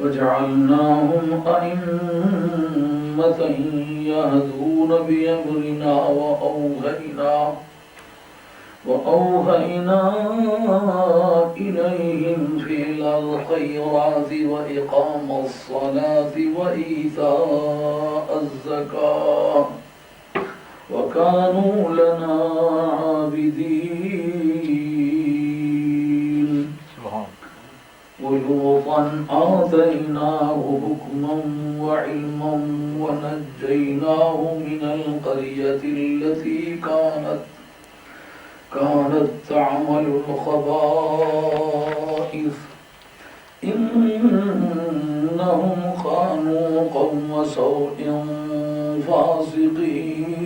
وجعلناهم أئمة يهدون بأمرنا وأوهينا إليهم فعل الخيرات وإقام الصلاة وإيتاء الزكاة وكانوا لنا عابدين. ولوطا آتيناه حكما وعلما ونجيناه من القرية التي كانت تعمل الخبائث إنهم كانوا قوم سوء فاسقين.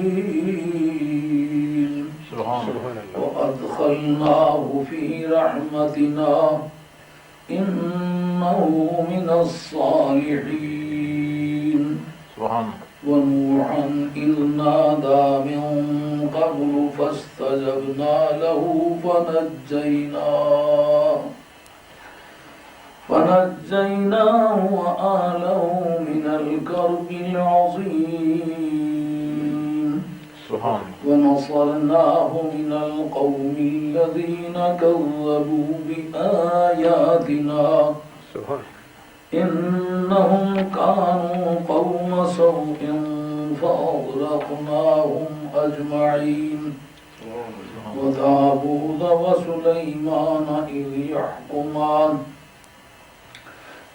وأدخلناه في رحمتنا إنه من الصالحين. ونوحا إذ نادى من قبل فاستجبنا له فنجيناه وآله من الكرب العظيم. ونصرناه من القوم الذين كذبوا بآياتنا إنهم كانوا قوم سوء فأغرقناهم أجمعين. وداود وسليمان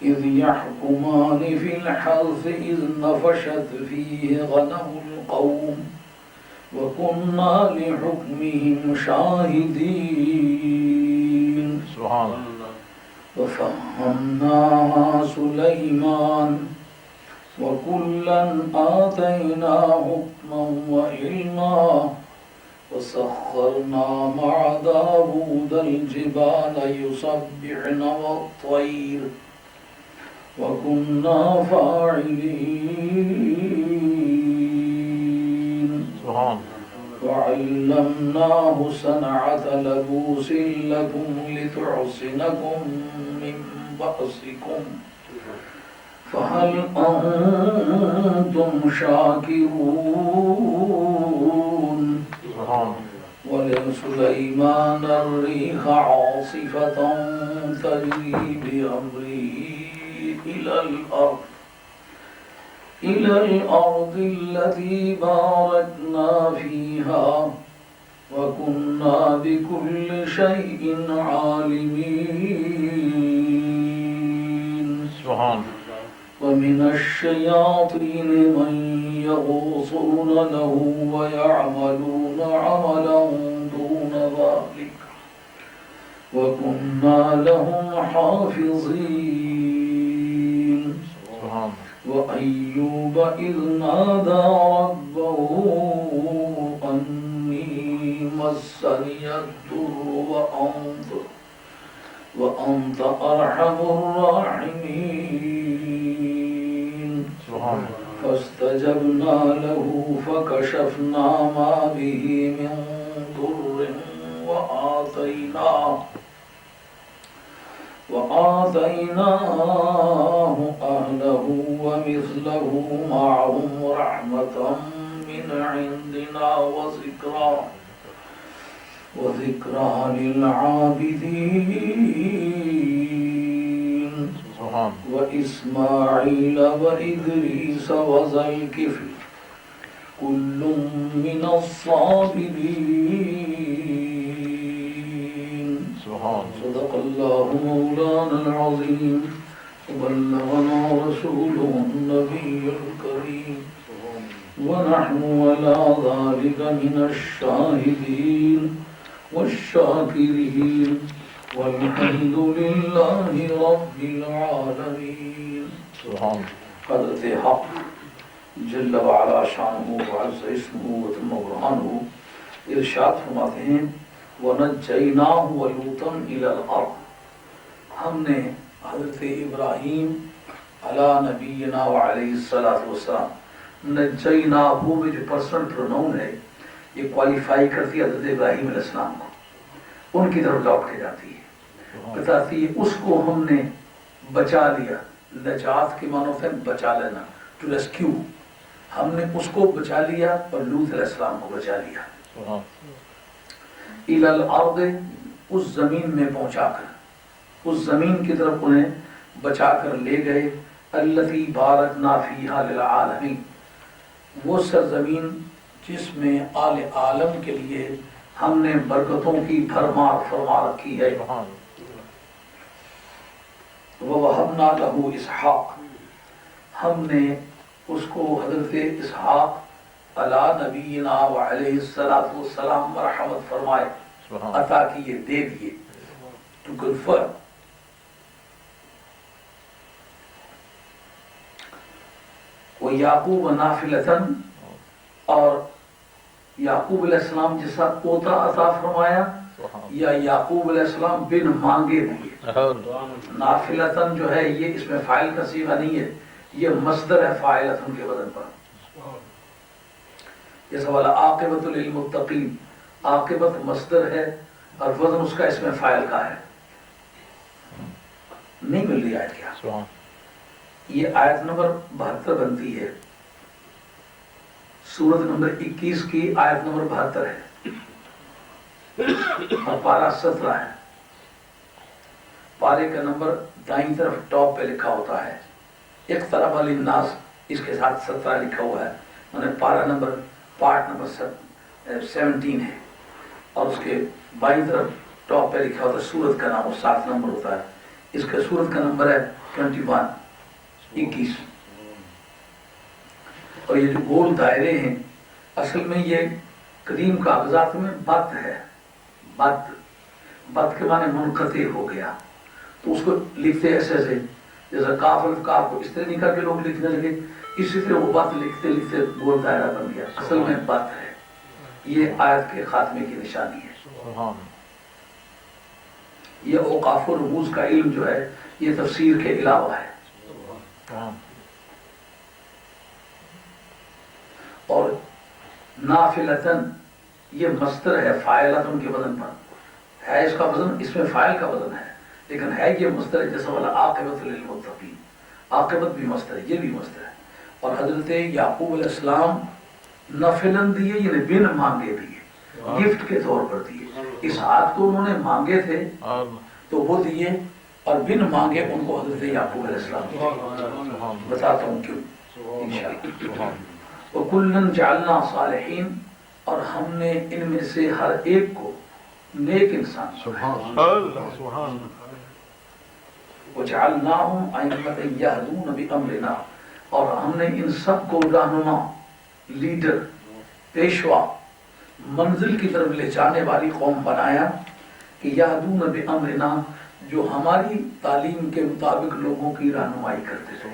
إذ يحكمان في الحرث إذ نفشت فيه غنم القوم وكنا لحكمهم شاهدين. وفهمناها سليمان وكلا آتينا حكما وعلما وسخرنا مع داود الجبال يسبحن والطير وكنا فاعلين. وعلمناه صنعة لبوس لكم لتحصنكم من بأسكم فهل أنتم شاكرون. ولسليمان الريح عاصفة تجري بأمره إلى الأرض التي باركنا فيها وكنا بكل شيء عالمين. ومن الشياطين من يغوصون له ويعملون عملا دون ذلك وكنا لهم حافظين. وأيوب إذ نادى ربه أني مسني الضر وأنت أرحم الراحمين. فاستجبنا له فكشفنا ما به من ضر وآتيناه أهله ومثله معهم رحمة من عندنا وذكرى للعابدين. وإسماعيل وإدريس وذا الكفل كل من الصابرين. صدق الله مولانا العظيم وبلغنا رسوله النبي الكريم ونحن على ذلك من الشاهدين والشاكرين والحمد لله رب العالمين. حضرت حق جل وعلا شانہ وعز اسمہ وتم برہانہ ارشاد فرماتے ہیں وَنَجَّيْنَاهُ وَلُوطًا إِلَى الْأَرْضِ. ہم نے حضرت ابراہیم علی نبینا وعلیہ السلام نجیناہو میں جو پرسنل پروناؤن ہے یہ کوالیفائی کرتی ہے حضرت ابراہیم علیہ السلام کو، ان کی طرف لوٹ کے جاتی ہے، بتاتی ہے اس کو ہم نے بچا لیا نجات کے معنی ہوتے ہیں بچا لینا، ٹو ریسکیو. ہم نے اس کو بچا لیا اور لوط علیہ السلام کو بچا لیا. الی الارض، اس زمین میں پہنچا کر، اس زمین کی طرف انہیں بچا کر لے گئے. التی بارکنا فیہا للعالمین، وہ سرزمین جس میں آل عالم کے لیے ہم نے برکتوں کی بھرمار فرما رکھی ہے. وَوَهَبْنَا لَهُ اسحاق، ہم نے اس کو حضرت اسحاق علی نبینا وعلیہ الصلوۃ والسلام مرحمت فرمائے، عطا کیے، دے دیے، ٹو کنفر. وَيَعْقُوبَ نَافِلَةً، اور یعقوب علیہ السلام جیسا پوتا عطا فرمایا، یا یعقوب علیہ السلام بن مانگے دیے. نافلتن جو ہے یہ اس میں فاعل کا صیغہ نہیں ہے، یہ مصدر ہے فاعلتن کے وزن پر. جیسا والا عاقبۃ للمتقین، عاقبت مصدر ہے اور وزن اس کا اس میں فاعل کا ہے. نہیں مل رہی آیت کیا؟ یہ آیت نمبر 72 بنتی ہے، سورت نمبر 21 کی آیت نمبر 72 ہے اور پارہ 17 ہے. پارے کا نمبر دائیں طرف ٹاپ پہ لکھا ہوتا ہے، اقترب للناس اس کے ساتھ 17 لکھا ہوا ہے. پارہ نمبر پارٹ نمبر 17 ہے اور اس کے بائیں طرف ٹاپ پہ لکھا ہوتا ہے سورت کا نام، 7 نمبر ہوتا ہے. اس کا سورت کا نمبر ہے 21. اور یہ جو گول دائرے ہیں اصل میں یہ قدیم کاغذات میں بت ہے. بت کے معنی منقطع ہو گیا، تو اس کو لکھتے ایسے ایسے، جیسا کاف الکاف کو اس طرح نہیں کر کے لوگ لکھنے لگے، اسی طرح وہ بت لکھتے لکھتے گول دائرہ بن گیا. اصل میں بت ہے. یہ آیت کے خاتمے کی نشانی ہے. یہ اوقاف و رموز کا علم جو ہے یہ تفسیر کے علاوہ ہے. اور نافلتن یہ مصدر ہے فاعلتن کے وزن پر ہے. اس کا وزن اس میں فاعل کا وزن ہے، لیکن ہے یہ مصدر ہے. جیسا والا عاقبۃ للمتقین، عاقبت بھی مصدر ہے، یہ بھی مصدر ہے. اور حضرت یعقوب علیہ السلام نفلن دیے، یعنی بن مانگے دیے، گفٹ کے طور پر دیے. اسحاق تو انہوں نے مانگے تھے تو وہ دیے، اور بن مانگے ان کو حضرت یعقوب علیہ السلام دیے. بتاتا ہوں کیوں انشاءاللہ. وَكُلًّا جَعَلْنَا صَالِحِينَ، اور ہم نے ان میں سے ہر ایک کو نیک انسان بنایا. وَجَعَلْنَاهُمْ أَئِمَّةً يَهْدُونَ بِأَمْرِنَا، اور ہم نے ان سب کو رہنما، لیڈر، پیشوا، منزل کی طرف لے جانے والی قوم بنایا کہ یہدون بامرنا، جو ہماری تعلیم کے مطابق لوگوں کی رہنمائی کرتے تھے.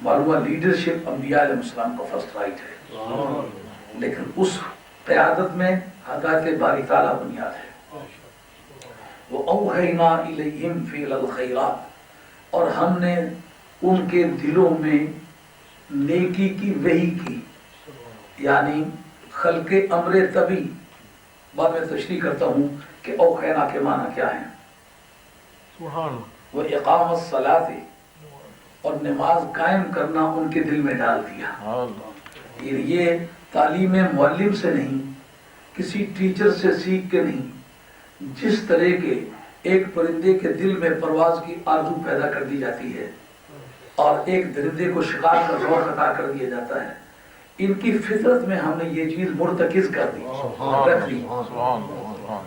معلومہ لیڈرشپ انبیاء علیہ السلام کا فرسٹ رائٹ ہے، لیکن اس قیادت میں ہدایت باری تعالیٰ بنیاد ہے. وَأَوْحَيْنَا إِلَيْهِمْ فِعْلَ الْخَيْرَاتِ، اور ہم نے ان کے دلوں میں نیکی کی وحی کی. یعنی خلق امر طبی، بعد میں تشریح کرتا ہوں کہ اوحینا کے معنی کیا ہیں. وہ اقام الصلاۃ، اور نماز قائم کرنا ان کے دل میں ڈال دیا. یہ تعلیم معلم سے نہیں، کسی ٹیچر سے سیکھ کے نہیں. جس طرح کے ایک پرندے کے دل میں پرواز کی آرزو پیدا کر دی جاتی ہے اور ایک درندے کو شکار کا ذوق عطا کر دیا جاتا ہے، ان کی فطرت میں ہم نے یہ چیز مرتکز کر دی، رکھ دی.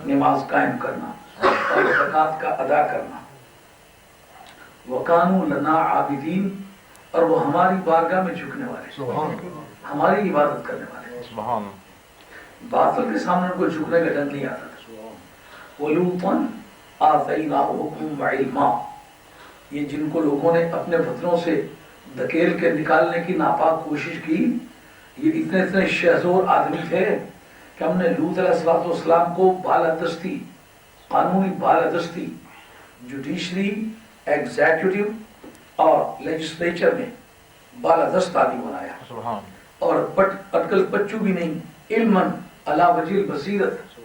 نماز قائم کرنا اور زکوٰۃ کا ادا کرنا. وَقَانُوا لَنَا عَابِدِينَ، اور وہ ہماری بارگاہ میں جھکنے والے، ہماری عبادت کرنے والے. باطل کے سامنے کوئی جھکنے کا ڈر نہیں آتا تھا. وَلُوطًا آتَيْنَاهُ حُكْمًا وَعِلْمًا، یہ جن کو لوگوں نے اپنے وطنوں سے دھکیل کے نکالنے کی ناپاک کوشش کی، یہ اتنے شہزور آدمی تھے کہ ہم نے لوط علیہ السلام کو بالادستی، قانونی بالادستی، جوڈیشری، ایگزیکٹیو اور لیجسلیچر میں بالادست آدمی بنایا. اور اٹکل پچو بھی نہیں، علماً علی وجہ البصیرت،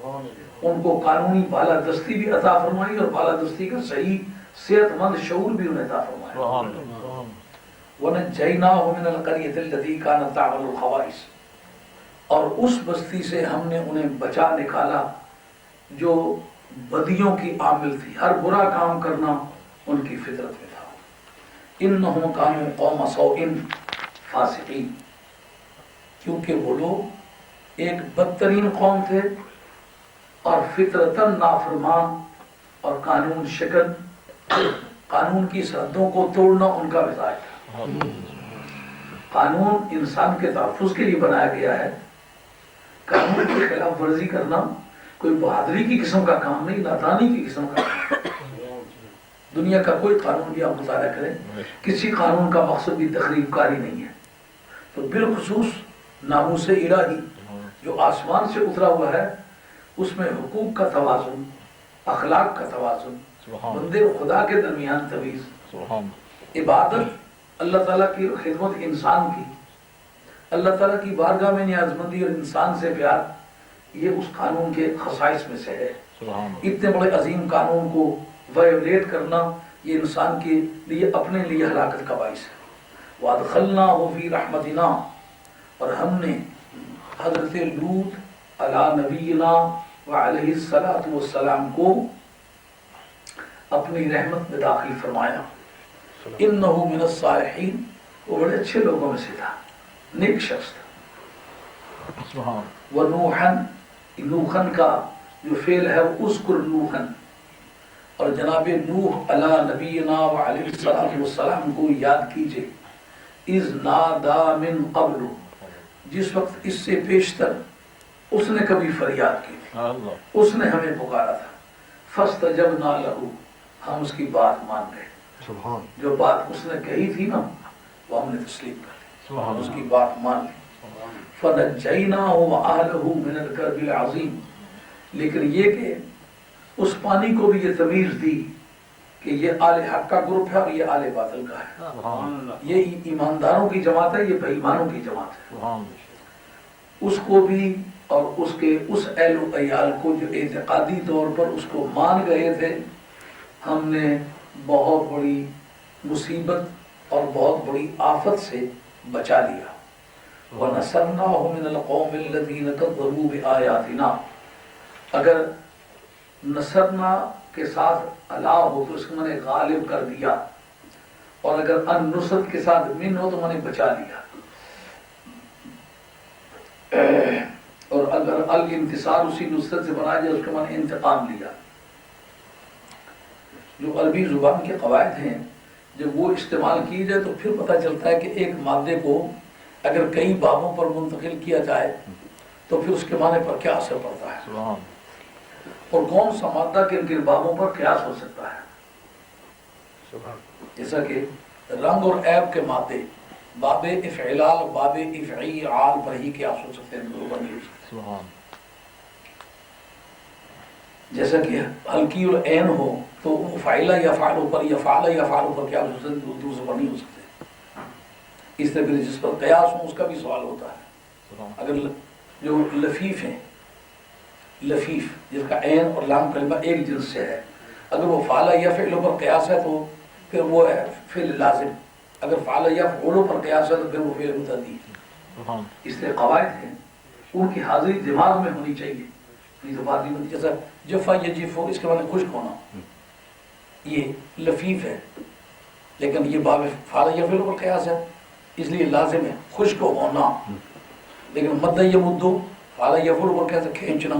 ان کو قانونی بالادستی بھی عطا فرمائی اور بالادستی کا صحیح صحت مند شعور بھی انہیں عطا فرمایا. وَنَجَّيْنَاهُ مِنَ الْقَرْيَةِ الَّتِي كَانَتْ تَعْمَلُ الْخَبَائِثَ، اور اس بستی سے ہم نے انہیں بچا نکالا جو بدیوں کی عامل تھی، ہر برا کام کرنا ان کی فطرت میں تھا. اِنَّهُمْ كَانُوا قَوْمَ سَوْءٍ فَاسِقِينَ، کیونکہ وہ لوگ ایک بدترین قوم تھے اور فطرتاً نافرمان اور قانون شکن، قانون کی حدوں کو توڑنا ان کا مزاج تھا. قانون انسان کے تحفظ کے لیے بنایا گیا ہے، قانون کی خلاف ورزی کرنا کوئی بہادری کی قسم کا کام نہیں، نادانی کی قسم کا کام. دنیا کا کوئی قانون بھی آپ مطالعہ کریں، کسی قانون کا مقصد بھی تخریب کاری نہیں ہے. تو بالخصوص ناموس الہی جو آسمان سے اترا ہوا ہے، اس میں حقوق کا توازن، اخلاق کا توازن، بندے و خدا کے درمیان تمیز، عبادت، اللہ تعالیٰ کی خدمت انسان کی، اللہ تعالیٰ کی بارگاہ میں نیاز مندی اور انسان سے پیار، یہ اس قانون کے خصائص میں سے ہے. اتنے بڑے عظیم قانون کو وائیولیٹ کرنا یہ انسان کے لیے اپنے لیے ہلاکت کا باعث ہے. وَأَدْخَلْنَاهُ فِي رَحْمَتِنَا، اور ہم نے حضرت لوط علی نبینا وعلیہ السلام کو اپنی رحمت میں داخل فرمایا. انہ من الصالحین، وہ بڑے اچھے لوگوں میں سے تھا، نیک شخص تھا. ونوحن، نوحن کا جو فعل ہے وہ اذکر نوحن، اور جناب نوح علی نبینا وعلیہ السلام کو یاد کیجئے. اذ نادا من قبل، جس وقت اس سے پیشتر اس نے کبھی فریاد کی تھی، اس نے ہمیں پکارا تھا. فاستجبنا لہ، ہم اس کی بات مان گئے. جو بات اس نے کہی تھی نا وہ ہم نے تسلیم کر لی، اس کی بات مان لی. فنجیناہ وأہلہ من الکرب العظیم، لیکن یہ کہ اس پانی کو بھی یہ تمیز دی کہ یہ آل حق کا گروپ ہے اور یہ آل باطل کا ہے. یہ ایمانداروں کی جماعت ہے، یہ بے ایمانوں کی جماعت ہے. اس کو بھی اور اس کے اس اہل و عیال کو جو اعتقادی طور پر اس کو مان گئے تھے، ہم نے بہت بڑی مصیبت اور بہت بڑی آفت سے بچا لیا. وَنَصَرْنَاهُ مِنَ الْقَوْمِ الَّذِينَ كَذَّبُوا بِآيَاتِنَا، اگر نصرنا کے ساتھ علا ہو تو اس کو میں نے غالب کر دیا، اور اگر ان نصرت کے ساتھ من ہو تو میں نے بچا لیا، اور اگر الانتصار اسی نصرت سے بنا جائے اس کو میں نے انتقام لیا. جو عربی زبان کے قواعد ہیں جب وہ استعمال کی جائے تو پھر پتہ چلتا ہے کہ ایک مادے کو اگر کئی بابوں پر منتقل کیا جائے تو پھر اس کے معنی پر کیا اثر پڑتا ہے، اور کون سا مادہ کن کن بابوں پر قیاس ہو سکتا ہے. جیسا کہ رنگ اور عیب کے مادے باب افعلال باب افعیعال پر ہی قیاس ہو سکتے ہیں، نہیں ہو سکتے. جیسا کہ ہلکی العین ہو تو فاعلہ یا فاعل پر یا فعل یا فعل پر قیاس ہو سکتے، دوسرے پر نہیں ہو سکتے. اس طرح جس پر قیاس ہو اس کا بھی سوال ہوتا ہے. اگر جو لفیف ہیں، لفیف جس کا عین اور لام کلمہ ایک جنس سے ہے، اگر وہ فعل یا فعل پر قیاس ہے تو پھر وہ ہے فعل لازم، اگر فعل یا فعل پر قیاس ہے تو پھر وہ فعل متعدی. اس طرح قواعد ہیں، ان کی حاضری دماغ میں ہونی چاہیے، نہیں تو بات نہیں بنتی. جیسا جفا یجفو، اس کے معنی خشک ہونا، یہ لفیف ہے لیکن یہ باب فعل یا فعل پر قیاس ہے اس لیے لازم ہے خشک ہونا. لیکن مد یمدو فعل یا فعل پر قیاس ہے کھینچنا،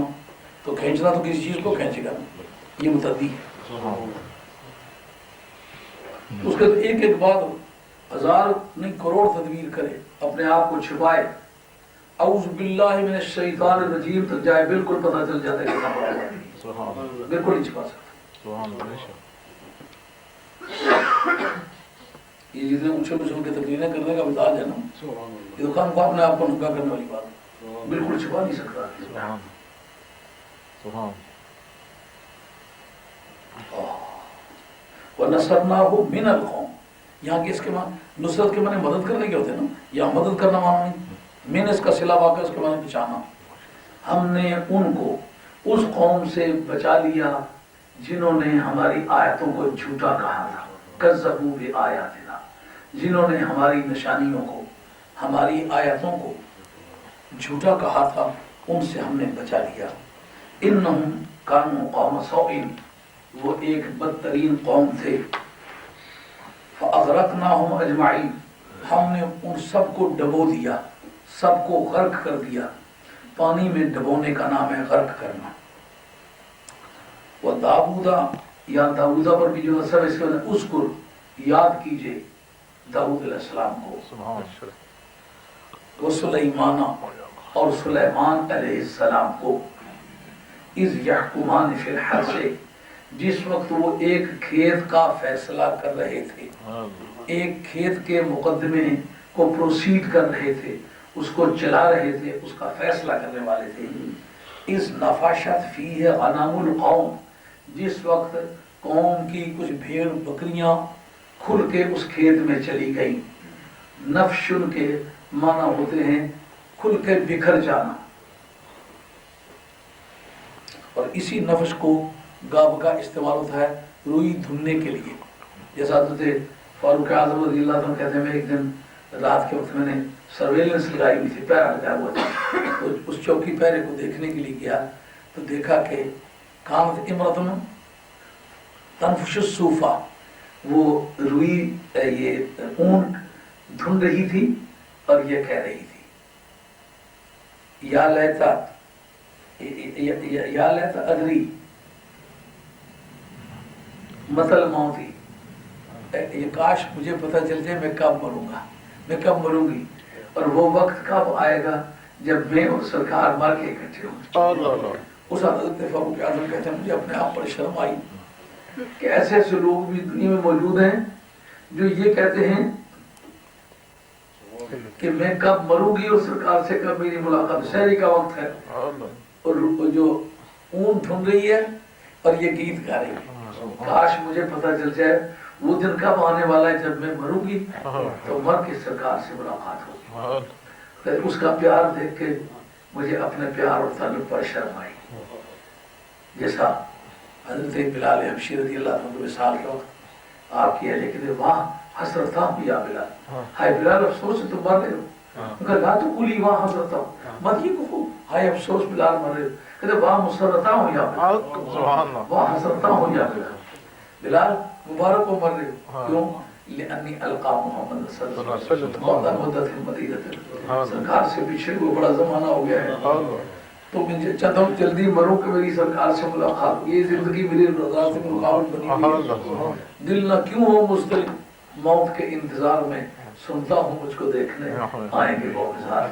تو کھینچنا تو کسی چیز کو کھینچے گا، یہ متعدی ہے. اس کے ایک ایک بات ہزار نہیں کروڑ تدبیر کرے، اپنے آپ کو چھپائے، اعوذ باللہ من الشیطان الرجیم تک جائے، بالکل پتہ چل جاتا ہے کتنا بڑا ہے، بالکل نہیں چھپا سکتا. یہ جتنے اونچے اونچے کے تقریریں کرنے کا مزاج ہے نا، یہ تو خام اپنے آپ کو ننگا کرنے والی بات ہے، بالکل چھپا نہیں سکتا. وَنَصَرْنَاهُ مِنَ الْقَوْمِ، یہاں کی اس کے معنی نصرت کے معنی مدد کرنے کے ہوتے ہیں نا، یہاں مدد کرنا معنی نہیں. من اس کا صلہ واقع اس کے معنی بچانا. ہم نے ان کو اس قوم سے بچا لیا جنہوں نے ہماری آیتوں کو جھوٹا کہا تھا، کذبوا بآیاتنا، جنہوں نے ہماری نشانیوں کو، ہماری آیتوں کو جھوٹا کہا تھا، ان سے ہم نے بچا لیا۔ انہم کانوا قوم سوء، وہ ایک بدترین قوم تھے۔ فاغرقناہم اجمعین، ہم نے ان سب کو ڈبو دیا، سب کو غرق کر دیا۔ پانی میں ڈبونے کا نام ہے غرق کرنا۔ وہ داؤدا، یا داؤدا پر بھی جو نصب ہے اس کے بعد اذکر، یاد کیجئے داؤد علیہ السلام کو، وہ سلیمانہ، اور سلیمان علیہ السلام کو، اذ یحکمان فی الحرث، جس وقت وہ ایک کھیت کا فیصلہ کر رہے تھے، ایک کھیت کے مقدمے کو پروسیڈ کر رہے تھے، اس کو چلا رہے تھے، اس کا فیصلہ کرنے والے تھے۔ اذ نفشت فیہ غنم القوم، جس وقت قوم کی کچھ بھیڑ بکریاں کھل کے اس کھیت میں چلی گئیں۔ نفشن کے معنی ہوتے ہیں کھل کے بکھر جانا، اور اسی نفش کو گاب کا استعمال ہوتا ہے روئی دھلنے کے لیے۔ جیسا حضرت فاروق اعظم رضی اللہ عنہ کہتے ہیں، میں ایک دن رات کے وقت میں نے سرویلنس لگائی ہوئی تھی، پہرا لگا ہوا تھا، تو اس چوکی پہرے کو دیکھنے کے لیے گیا تو دیکھا کہ کانت امرتن تنفش الصوفہ، وہ روئی یہ اون دھن رہی تھی اور یہ کہہ رہی تھی یا لیتا ادری مثل موتی، یہ کاش مجھے پتہ چل جائے میں کب مروں گا، میں کب مروں گی، اور وہ وقت کب آئے گا جب میں اور سرکار مر کے اکٹھے ہوں۔ اس حضرت فاروق اعظم کہتے ہیں مجھے اپنے آپ پر شرم آئی کہ ایسے ایسے لوگ بھی دنیا میں موجود ہیں جو یہ کہتے ہیں کہ میں کب مروں گی اور سرکار سے کب میری ملاقات، شہری کا وقت ہے اور جو اون دھن رہی ہے اور یہ گیت گا رہی ہے، کاش مجھے پتہ چل جائے وہ دن کب آنے والا ہے جب میں مروں گی تو مر کے سرکار سے ملاقات ہوگی۔ اس کا پیار دیکھ کے مجھے اپنے پیار اور تعلق پر شرم آئی، جیسا حضرت بلال حبشی رضی اللہ عنہ کے وصال کے وقت آپ کی اہلیہ کہتے واہ حسرتا ہوں یا بلال، ہائے بلال افسوس ہے تم مر رہے ہو، ان کا لا تو قولی واہ حسرتا ہوں، مت یہ کہو ہائے افسوس بلال مر رہے ہو، کہتے واہ مسرتا ہوں یا بلال، واہ حسرتا ہوں یا بلال، بلال مبارک ہو مر رہے ہو، کیوں؟ لأنی القا محمد صلی اللہ علیہ وسلم بعد مدت مدینہ، سرکار سے پچھڑے ہوئے بڑا زمانہ ہو گیا ہے، تو میں چاہتا ہوں جلدی مروں کہ میری سرکار سے ملاقات، یہ زندگی میری رضا سے رکاوٹ بنی ہوئی ہے، دل نہ کیوں ہو مضطرب موت کے انتظار میں، سنتا ہوں مجھ کو دیکھنے آئیں گے وہ بازار۔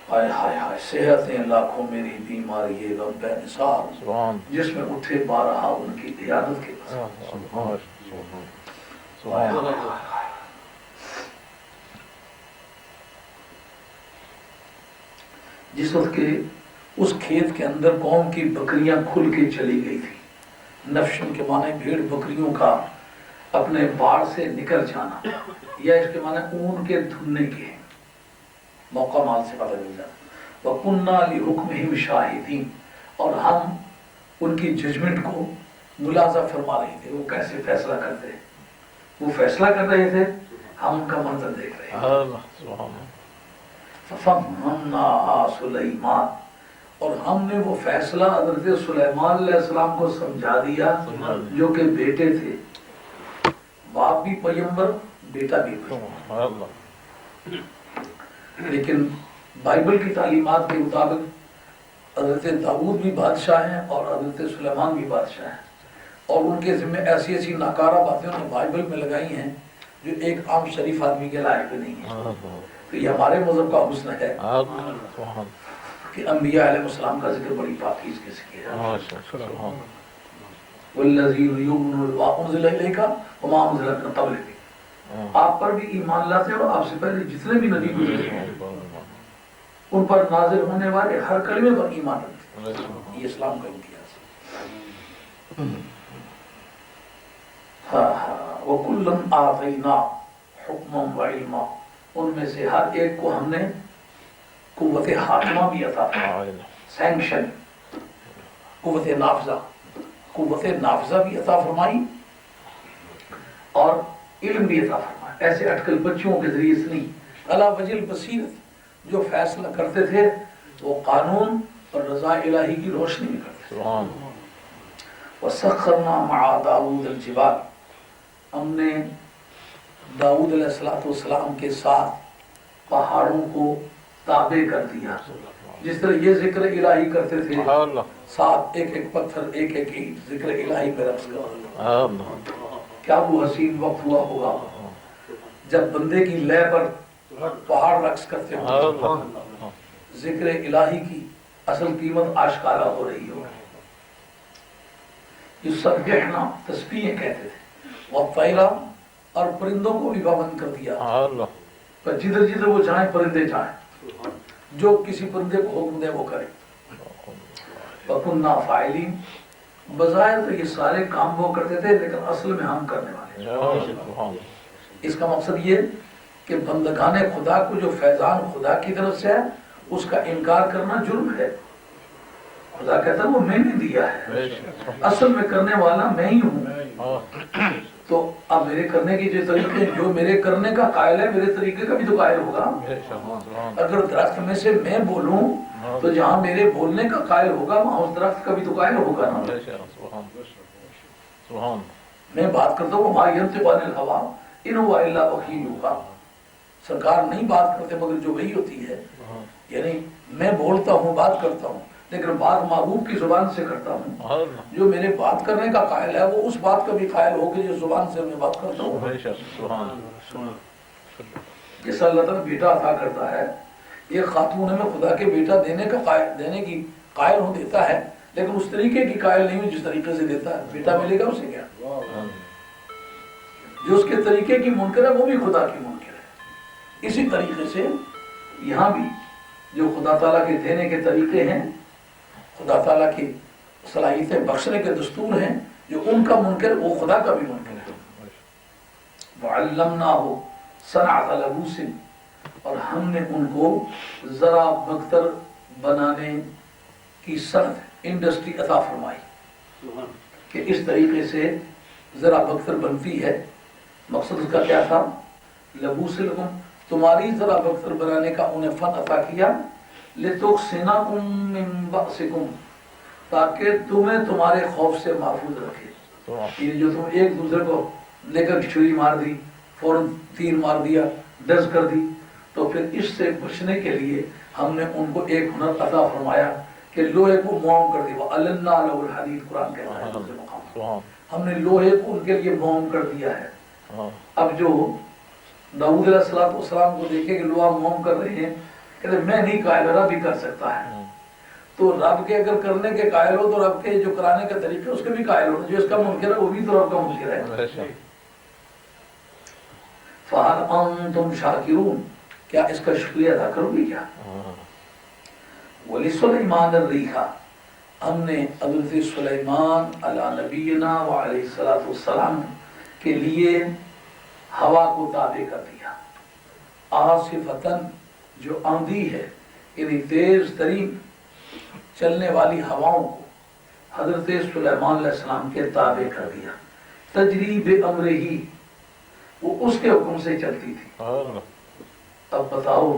ہائے ہائے ہائے صحتیں لاکھوں میری بیماری یہ غم بے نثار، جس میں اٹھے بارہا ان کی عیادت کے جس وقت کے اس کھیت کے اندر قوم کی بکریاں کھل کے چلی گئی تھی، نفشن کے معنی بھیڑ بکریوں کا اپنے باڑ سے نکل جانا، یا اس کے معنی اون کے دھلنے کے موقع مال سے پتہ مل جاتا۔ وَكُنَّا لِحُكْمِهِمْ شَاهِدِينَ، اور ہم ان کی ججمنٹ کو ملاحظہ فرما رہے تھے، وہ کیسے فیصلہ کرتے ہیں، وہ فیصلہ کر رہے تھے، ہم ان کا منظر دیکھ رہے ہیں۔ فَفَهَّمْنَاهَا سُلَيْمَانَ، اور ہم نے وہ فیصلہ حضرت سلیمان علیہ السلام کو سمجھا دیا، جو کہ بیٹے تھے، باپ بھی پیغمبر بیٹا بھی پیغمبر، لیکن بائبل کی تعلیمات کے مطابق حضرت داؤد بھی بادشاہ ہیں اور حضرت سلیمان بھی بادشاہ ہیں، اور ان کے ذمہ ایسی ایسی ناکارہ باتیں انہوں نے بائبل میں لگائی ہیں جو ایک عام شریف آدمی کے لائق نہیں ہے۔ تو یہ ہمارے مذہب کا حسن ہے کہ انبیاء علیہ السلام کا ذکر بڑی پاکیزگی سے کیا ہے۔ وَالَّذِينَ يُؤْمِنُونَ بِمَا أُنزِلَ إِلَيْكَ وَمَا أُنزِلَ مِن قَبْلِكَ، آپ پر بھی ایمان لاتے ہیں اور آپ سے پہلے جتنے بھی نبی گزرے ہیں ان پر نازل ہونے والے ہر کلمے پر ایمان رکھتے ہیں، یہ اسلام کا امتیاز ہے۔ وَكُلًّا آتَيْنَا حُكْمًا وَعِلْمًا، ان میں سے ہر ایک کو ہم نے قوت حاکمہ بھی عطا فرمائی، سینکشن، قوت نافذہ بھی عطا فرمائی اور علم بھی عطا فرمایا۔ ایسے اٹکل بچوں کے ذریعے سے نہیں، علی وجہ البصیرت جو فیصلہ کرتے تھے وہ قانون اور رضا الہی کی روشنی میں کرتے تھے۔ وَسَخَّرْنَا مَعَ داؤد الجبال، ہم نے داؤد علیہ السلام کے ساتھ پہاڑوں کو تابع کر دیا، جس طرح یہ ذکر الہی کرتے تھے، ساتھ ایک ایک پتھر ایک ایک اینٹ ذکر الہی پہ رقص کرتا۔ کیا وہ حسین وقت ہوا ہوگا جب بندے کی لے پر پہاڑ رقص کرتے ہو، ذکر الہی کی اصل قیمت آشکارا ہو رہی ہو۔ یسبحنا تسبیح کہتے تھے، والطیرہ اور پرندوں کو بھی پابند کر دیا، پر جدھر جدھر وہ چاہیں پرندے چاہیں، جو کسی پرندے کو حکم دے وہ کرے۔ وَكُنَّا فَاعِلِينَ، بظاہر تو یہ سارے کام وہ کرتے تھے لیکن اصل میں ہم کرنے والے ہیں۔ اس کا مقصد یہ کہ بندگان خدا کو جو فیضان خدا کی طرف سے ہے اس کا انکار کرنا جرم ہے۔ خدا کہتا ہے وہ میں نے دیا ہے، اصل میں کرنے والا میں ہی ہوں۔ تو اب میرے کرنے کی جو طریقے، جو میرے کرنے کا قائل ہے میرے طریقے کا بھی تو قائل ہوگا۔ اگر درخت میں سے میں بولوں تو جہاں میرے بولنے کا قائل ہوگا وہاں اس درخت کا بھی تو قائل ہوگا نا۔ میں بات کرتا ہوں وَمَا يَنطِقُ عَنِ الْهَوَىٰ إِنْ هُوَ إِلَّا وَحْيٌ يُوحَىٰ، سرکار نہیں بات کرتے مگر جو وحی ہوتی ہے، یعنی میں بولتا ہوں بات کرتا ہوں لیکن بات محبوب کی زبان سے کرتا ہوں۔ جو میرے بات کرنے کا قائل ہے وہ اس بات کا بھی قائل ہوگا جو زبان سے میں بات کرتا ہوں۔ جیسا اللہ تعالیٰ بیٹا عطا کرتا ہے، ایک خاتون میں خدا کے بیٹا دینے کی قائل ہو دیتا ہے لیکن اس طریقے کی قائل نہیں ہو جس طریقے سے دیتا ہے۔ بیٹا ملے گا اسے کیا؟ جو اس کے طریقے کی منکر ہے وہ بھی خدا کی منکر ہے۔ اسی طریقے سے یہاں بھی جو خدا تعالیٰ کے دینے کے طریقے ہیں، خدا تعالیٰ کی صلاحیتیں بخشنے کے دستور ہیں، جو ان کا منکر وہ خدا کا بھی منکر ہے۔ وَعَلَّمْنَاهُ صَنْعَةَ لَبُوسٍ، اور ہم نے ان کو ذرا بکتر بنانے کی صنعت، انڈسٹری عطا فرمائی کہ اس طریقے سے ذرا بکتر بنتی ہے۔ مقصد اس کا کیا تھا؟ لبوس لکم، تمہاری ذرا بکتر بنانے کا انہیں فن عطا کیا، لِتُحْصِنَكُم مِّن بَأْسِكُم، تاکہ تمہیں تمہارے خوف سے محفوظ رکھے۔ یہ جو تم ایک دوسرے کو لے کر چھری مار دی، فوراً تیر مار دیا، ڈز کر دی، تو پھر اس سے بچنے کے لیے ہم نے ان کو ایک ہنر عطا فرمایا کہ لوہے کو موم کر دی۔ وَأَلَنَّا لَهُ الْحَدِيدَ، قرآن کہتا ہے دوسرے مقام، ہم نے لوہے کو ان کے لیے موم کر دیا ہے۔ اب جو داؤد علیہ السلام کو دیکھے کہ لوہا موم کر رہے ہیں، کہتے میں نہیں قائل، رب بھی کر سکتا ہے۔ تو رب کے اگر کرنے کے قائل ہو تو رب کے جو کرانے کا طریقہ اس کے بھی قائل ہو، جو اس کا منکر ہے وہ بھی تو رب کا منکر ہے۔ فَهَلْ أَنْتُمْ شَاكِرُونَ، کیا اس کا شکریہ ادا کرو گے کیا؟ وَلِسُلَيْمَانَ الرِّيحَ، ہم نے حضرت سلیمان علی نبینا وعلیہ السلام کے لیے ہوا کو تابع کر دیا، عاصفتاً، جو آندھی ہے، یعنی تیز ترین چلنے والی ہواؤں کو حضرت سلیمان علیہ السلام کے تابع کر دیا۔ تجری بامرہ، وہ اس کے حکم سے چلتی تھی۔ اب بتاؤ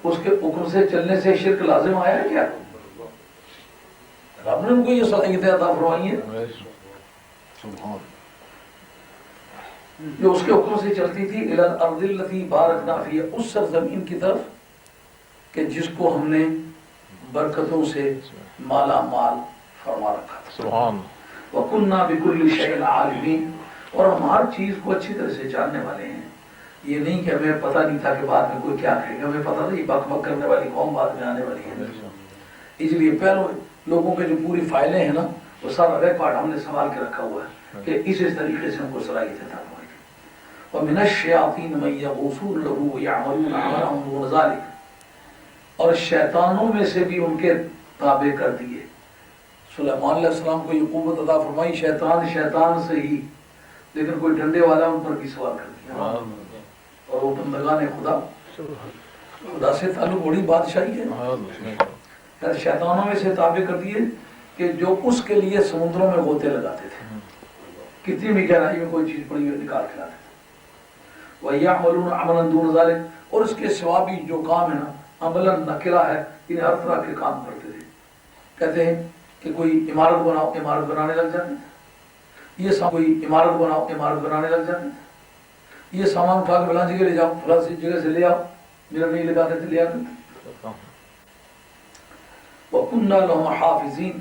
اس کے حکم سے چلنے سے شرک لازم آیا ہے کیا؟ رب نے ان کو یہ صلاحیتیں عطا فرمائی ہیں جو اس کے حکم سے چلتی تھی۔ الی الارض التي بارکنا فیہا، اس سرزمین کی طرف کہ جس کو ہم نے برکتوں سے مالا مال فرما رکھا تھا۔ وَكُنَّا بِكُلِّ شَيْءٍ عَالِمِينَ، اور ہم ہر چیز کو اچھی طرح سے جاننے والے ہیں۔ یہ نہیں کہ ہمیں پتہ نہیں تھا کہ بعد میں کوئی کیا کہے گا، ہمیں پتہ تھا یہ بک بک کرنے والی قوم بعد میں آنے والی ہے، اس لیے پہلے لوگوں کے جو پوری فائلیں ہیں نا وہ سارا ریکارڈ ہم نے سنبھال کے رکھا ہوا ہے کہ اس طریقے سے ہم کو صلاحیتیں عطا فرمائی تھی۔ وَمِنَ الشَّيَاطِينِ مَن يَغُوصُونَ لَهُ وَيَعْمَلُونَ عَمَلًا دُونَ ذَلِكَ، اور شیطانوں میں سے بھی ان کے تابع کر دیے۔ سلیمان علیہ السلام کو یہ قوت عطا فرمائی، شیطان سے ہی، لیکن کوئی ڈنڈے والا ان پر بھی سوال کر دیا، اور وہ بندگان خدا خدا سے تعلق بڑی بادشاہی ہے. شیطانوں میں سے تابع کر دیے کہ جو اس کے لیے سمندروں میں غوطے لگاتے تھے, کتنی بھی گہرائی میں کوئی چیز پڑی ہوئی نکال کے لاتے تھے. وَيَعْمَلُونَ عَمَلًا دُونَ ذَلِكَ, اور اس کے سوا بھی جو کام ہے نا عملاً نکرہ ہے, انہیں ہر طرح کے کام کرتے تھے. کہتے ہیں کہ کوئی عمارت بناؤ, عمارت بنانے لگ جاتے تھے. یہ کوئی عمارت بناؤ, عمارت بنانے لگ جاتے تھے. یہ سامان اٹھا کے فلاں جگہ لے جاؤ, فلاں جگہ سے لے آؤ, میرا نہیں لگاتے تھے, لے آتے تھے. وَكُنَّا لَهُمْ حَافِظِينَ,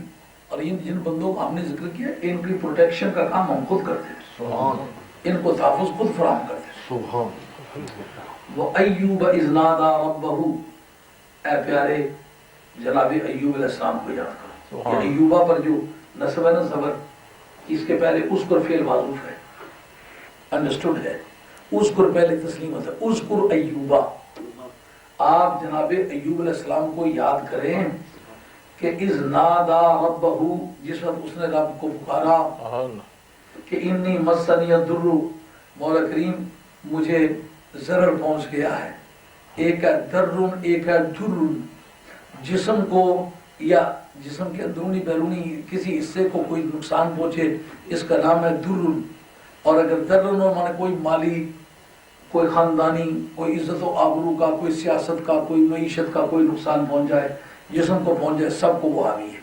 اور جن بندوں کا ہم نے ذکر کیا ان کی پروٹیکشن کا کام ہم خود کرتے تھے, ان کو تحفظ خود فراہم کرتے تھے. وَأَيُّوبَ إِذْ نَادَىٰ رَبَّهُ, اے پیارے جناب ایوب علیہ السلام کو یاد کرو. کہ ایوبہ پر جو نصب ہے نا زبر, اس کے پہلے اذکر فعل معذوف ہے, انڈرسٹوڈ ہے. اذکر پہلے تسلیمت ہے, اذکر ایوبہ, آپ جناب ایوب علیہ السلام کو یاد کریں کہ اذ نادا ربہ, جس وقت اس نے رب کو پکارا کہ انی مسنی الضر, مولا کریم مجھے ضرر پہنچ گیا ہے. ایک ہے درن, ایک ہے درن, جسم کو یا جسم کے اندرونی بیرونی کسی حصے کو کوئی نقصان پہنچے, اس کا نام ہے درن. اور اگر درن مانے کوئی مالی, کوئی خاندانی, کوئی عزت و آبرو کا, کوئی سیاست کا, کوئی معیشت کا کوئی نقصان پہنچ جائے, جسم کو پہنچ جائے, سب کو وہ حاوی ہے.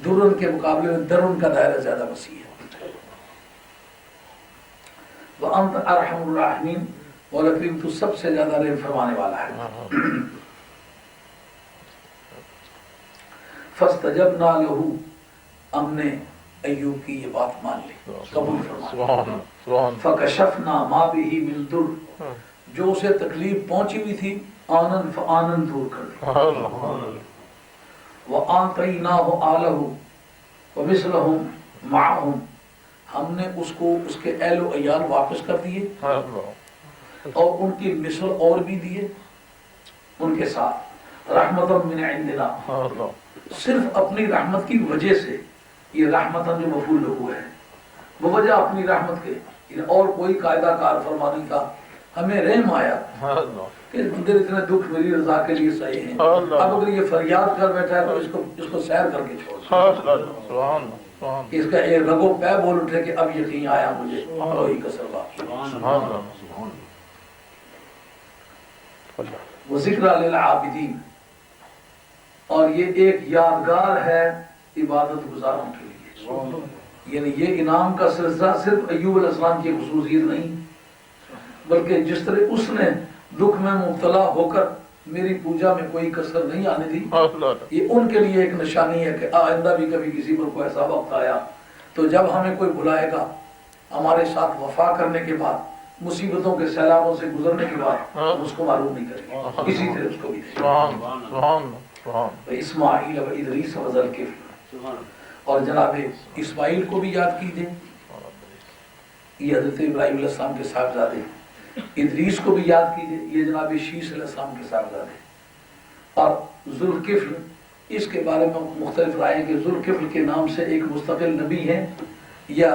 درن کے مقابلے میں درن کا دائرہ زیادہ وسیع ہے. وَأَنْتَ أَرْحَمُ الرَّاحِمِينَ, مولا کریم تو سب سے زیادہ رحم فرمانے والا ہے. فَاسْتَجَبْنَا لَهُ, ہم نے ایوب کی یہ بات مان لی, قبول فرما. فَكَشَفْنَا مَا بِهِ مِنْ ضُرٍّ, جو اسے تکلیف پہنچی ہوئی تھی آنن فآنن دور کر دی. وَآتَيْنَاهُ آلَهُ وَمِثْلَهُمْ مَعَهُمْ, ہم نے اس کو اس کے اہل و عیال واپس کر دیے اور ان کی مثل اور بھی دیے ان کے ساتھ. رحمتاً من عندنا, صرف اپنی رحمت کی وجہ سے. یہ رحمتاً جو مفعول لہو ہے, وہ وجہ اپنی رحمت کے, اور کوئی قاعدہ کار فرما نہیں تھا. ہمیں رحم آیا کہ بندے اتنے دکھ میری رضا کے لیے صحیح ہیں, اب اگر یہ فریاد کر بیٹھا ہے تو اس کو سیر کر کے چھوڑ, اس کا ایک رگو پہ بول اٹھے کہ اب یقین آیا مجھے, وہی کسر باقی. وہ ذکر للعابدین, اور یہ ایک یادگار ہے عبادت گزاروں کے لیے. یعنی یہ انعام کا سلسلہ صرف ایوب علیہ السلام کی خصوصیت نہیں, بلکہ جس طرح اس نے دکھ میں مبتلا ہو کر میری پوجا میں کوئی کسر نہیں آنے دی, یہ ان کے لیے ایک نشانی ہے کہ آئندہ بھی کبھی کسی پر کوئی ایسا وقت آیا تو جب ہمیں کوئی بلائے گا, ہمارے ساتھ وفا کرنے کے بعد, مصیبتوں کے سیلابوں سے گزرنے کے بعد, اس کو معلوم نہیں کریں گے. اسی طرح اس کو بھی اسماعیل و ادریس و ذل کفل, اور جناب اسماعیل کو بھی یاد کیجئے, یہ حضرت ابراہیم علیہ السلام کے صاحبزادے. ادریس کو بھی یاد کیجئے, یہ جناب شیش علیہ السلام کے صاحبزادے. اور ذوالکفل, اس کے بارے میں مختلف رائے کہ ذوالکفل کے نام سے ایک مستقل نبی ہے یا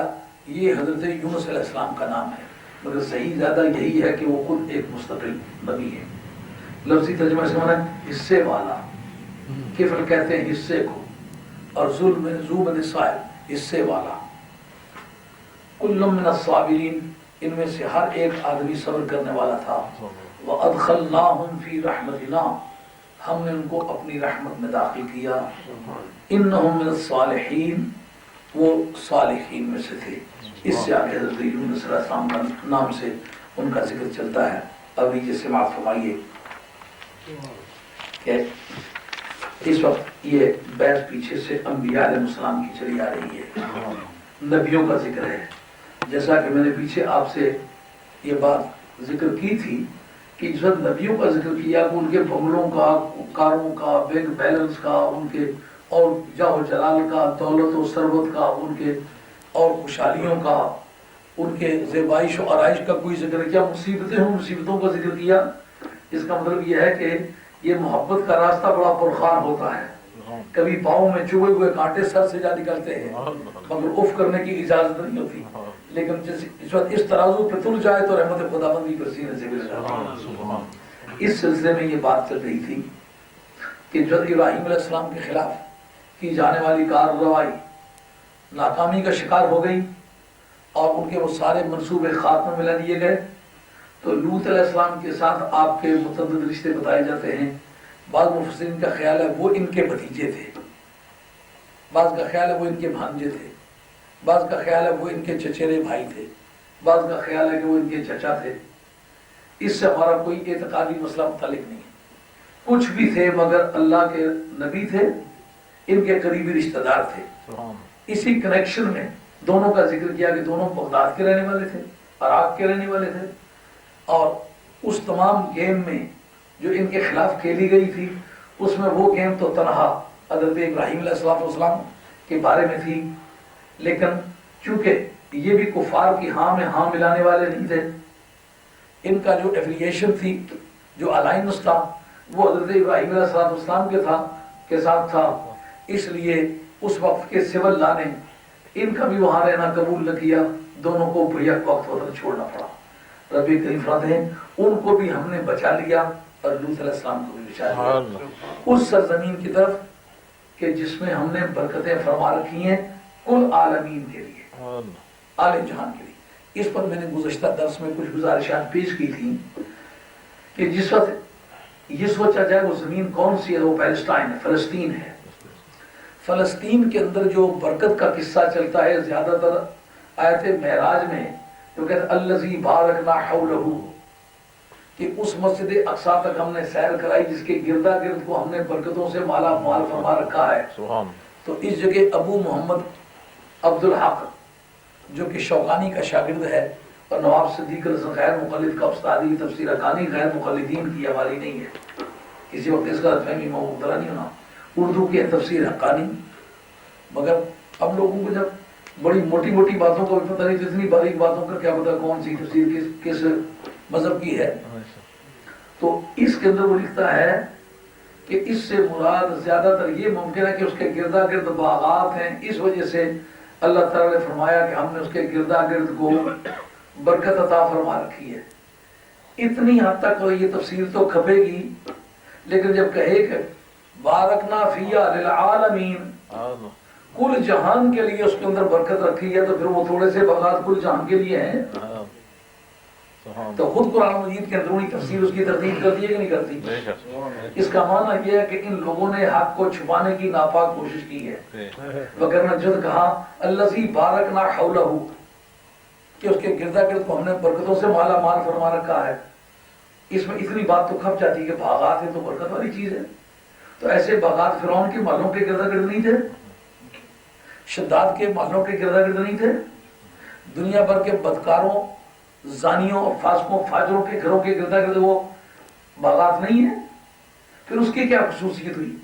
یہ حضرت یونس علیہ السلام کا نام ہے, مگر صحیح زیادہ یہی ہے کہ وہ خود ایک مستقل نبی ہے. لفظی ترجمہ سے مانا حصے والا, کفل کہتے ہیں حصے کو, اور ذو من صاحب حصے والا. کل من الصابرین, ان میں سے ہر ایک آدمی صبر کرنے والا تھا. وَأَدْخَلْنَاهُمْ فِي رَحْمَتِنَا, ہم نے ان کو اپنی رحمت میں داخل کیا. إِنَّهُمْ مِنَ الصَّالِحِينَ, وہ صالحین میں سے تھے. اس سے آگے حضرت یونس علیہ السلام کا نام سے ان کا ذکر چلتا ہے. اب نیچے سماعت فرمائیے کہ اس وقت یہ بحث پیچھے سے انبیاء علیہ السلام کی چلی آ رہی ہے, نبیوں کا ذکر ہے. جیسا کہ میں نے پیچھے آپ سے یہ بات ذکر کی تھی کہ جس وقت نبیوں کا ذکر کیا کہ ان کے بنگلوں کا, کاروں کا, بینک بیلنس کا, ان کے اور جاہ و جلال کا, دولت و ثروت کا, ان کے اور خوشحالیوں کا, ان کے زیبائش و آرائش کا کوئی ذکر کیا. مصیبتوں کا ذکر کیا. اس کا مطلب یہ ہے کہ یہ محبت کا راستہ بڑا پرخار ہوتا ہے. کبھی پاؤں میں چبھے ہوئے کانٹے سر سے جا نکلتے ہیں, مگر اف کرنے کی اجازت نہیں ہوتی. لیکن جس وقت اس ترازو پہ تل جائے تو رحمت خداوندی پر سینے سے گر جاتا ہے. اس سلسلے میں یہ بات چل رہی تھی کہ جب ابراہیم علیہ السلام کے خلاف کی جانے والی کارروائی ناکامی کا شکار ہو گئی اور ان کے وہ سارے منصوبے خاتمے میں لا دیے گئے، تو لوط علیہ السلام کے ساتھ آپ کے متعدد رشتے بتائے جاتے ہیں۔ بعض مفسرین کا خیال ہے وہ ان کے بھتیجے تھے، بعض کا خیال ہے وہ ان کے بھانجے تھے، بعض کا خیال ہے وہ ان کے چچیرے بھائی تھے، بعض کا خیال ہے کہ وہ ان کے چچا تھے۔ اس سے ہمارا کوئی اعتقادی مسئلہ متعلق نہیں ہے، کچھ بھی تھے مگر اللہ کے نبی تھے، ان کے قریبی رشتہ دار تھے۔ اسی کنیکشن میں دونوں کا ذکر کیا کہ دونوں بغداد کے رہنے والے تھے، عراق کے رہنے والے تھے، اور اس تمام گیم میں جو ان کے خلاف کھیلی گئی تھی اس میں وہ گیم تو تنہا حضرت ابراہیم علیہ السلام کے بارے میں تھی، لیکن چونکہ یہ بھی کفار کی ہاں میں ہاں ملانے والے نہیں تھے، ان کا جو ایفیلیشن تھی، جو الائنس تھا، وہ حضرت ابراہیم علیہ السلام کے ساتھ تھا، اس لیے اس وقت کے سول لا نے ان کا بھی وہاں رہنا قبول نہ کیا، دونوں کو بیک وقت وطن چھوڑنا پڑا۔ رب کریم فرماتے ہیں ان کو بھی ہم نے بچا لیا اور لوط علیہ السلام کو بھی بچا لیا اس سرزمین کی طرف کہ جس میں ہم نے برکتیں فرما رکھی ہیں کل عالمین کے لیے، عالم جہان کے لیے۔ اس پر میں نے گزشتہ درس میں کچھ گزارشات پیش کی تھی کہ جس وقت یہ سوچا جائے وہ زمین کون سی ہے، وہ پیلسٹائن ہے، فلسطین ہے۔ فلسطین کے اندر جو برکت کا قصہ چلتا ہے زیادہ تر آیت معراج میں، جو کہتے ہیں الذی بارکنا حولہ، کہ اس مسجد اقصی تک ہم نے سیر کرائی جس کے گردا گرد کو ہم نے برکتوں سے مالا مال فرما رکھا ہے۔ تو اس جگہ ابو محمد عبد الحق جو کہ شوقانی کا شاگرد ہے اور نواب صدیق الحسن غیر مقلد کا استادی تفسیر حقانی غیر مقلدین کی حوالی نہیں ہے، کسی وقت اس کا فہمی مبتلا نہیں ہونا، اردو کی ہے تفسیر حقانی، مگر ہم لوگوں کو جب بڑی موٹی موٹی باتوں کو بھی پتہ نہیں تو اتنی باریک باتوں کا کیا پتہ کون سی تفسیر کس مذہب کی ہے۔ تو اس کے اندر وہ لکھتا ہے کہ اس سے مراد زیادہ تر یہ ممکن ہے کہ اس کے گردا گرد باغات ہیں، اس وجہ سے اللہ تعالیٰ نے فرمایا کہ ہم نے اس کے گردا گرد کو برکت عطا فرما رکھی ہے۔ اتنی حد تک یہ تفسیر تو کھپے گی، لیکن جب کہے کہ بارکنا فیہا للعالمین، کل جہان کے لیے اس کے اندر برکت رکھی ہے، تو پھر وہ تھوڑے سے باغات کل جہان کے لیے ہیں؟ تو خود قرآن مجید کے اندرونی تفسیر اس کی تردید کرتی ہے کہ نہیں کرتی؟ اس کا معنی یہ ہے کہ ان لوگوں نے حق کو چھپانے کی ناپاک کوشش کی ہے، وگرنہ جد کہا الذی بارکنا حولہ کہ اس کے گردا گرد کو ہم نے برکتوں سے مالا مال فرما رکھا ہے، اس میں اتنی بات تو کھپ جاتی ہے کہ باغات ہیں تو برکت والی چیز ہے۔ تو ایسے باغات فرعون کے محلوں کے گردا گرد نہیں تھے، شداد کے محلوں کے گردا گرد نہیں تھے، دنیا بھر کے بدکاروں زانیوں اور فاسقوں فاجروں کے گھروں کے گردا گرد وہ باغات نہیں ہیں؟ پھر اس کی کیا خصوصیت ہوئی؟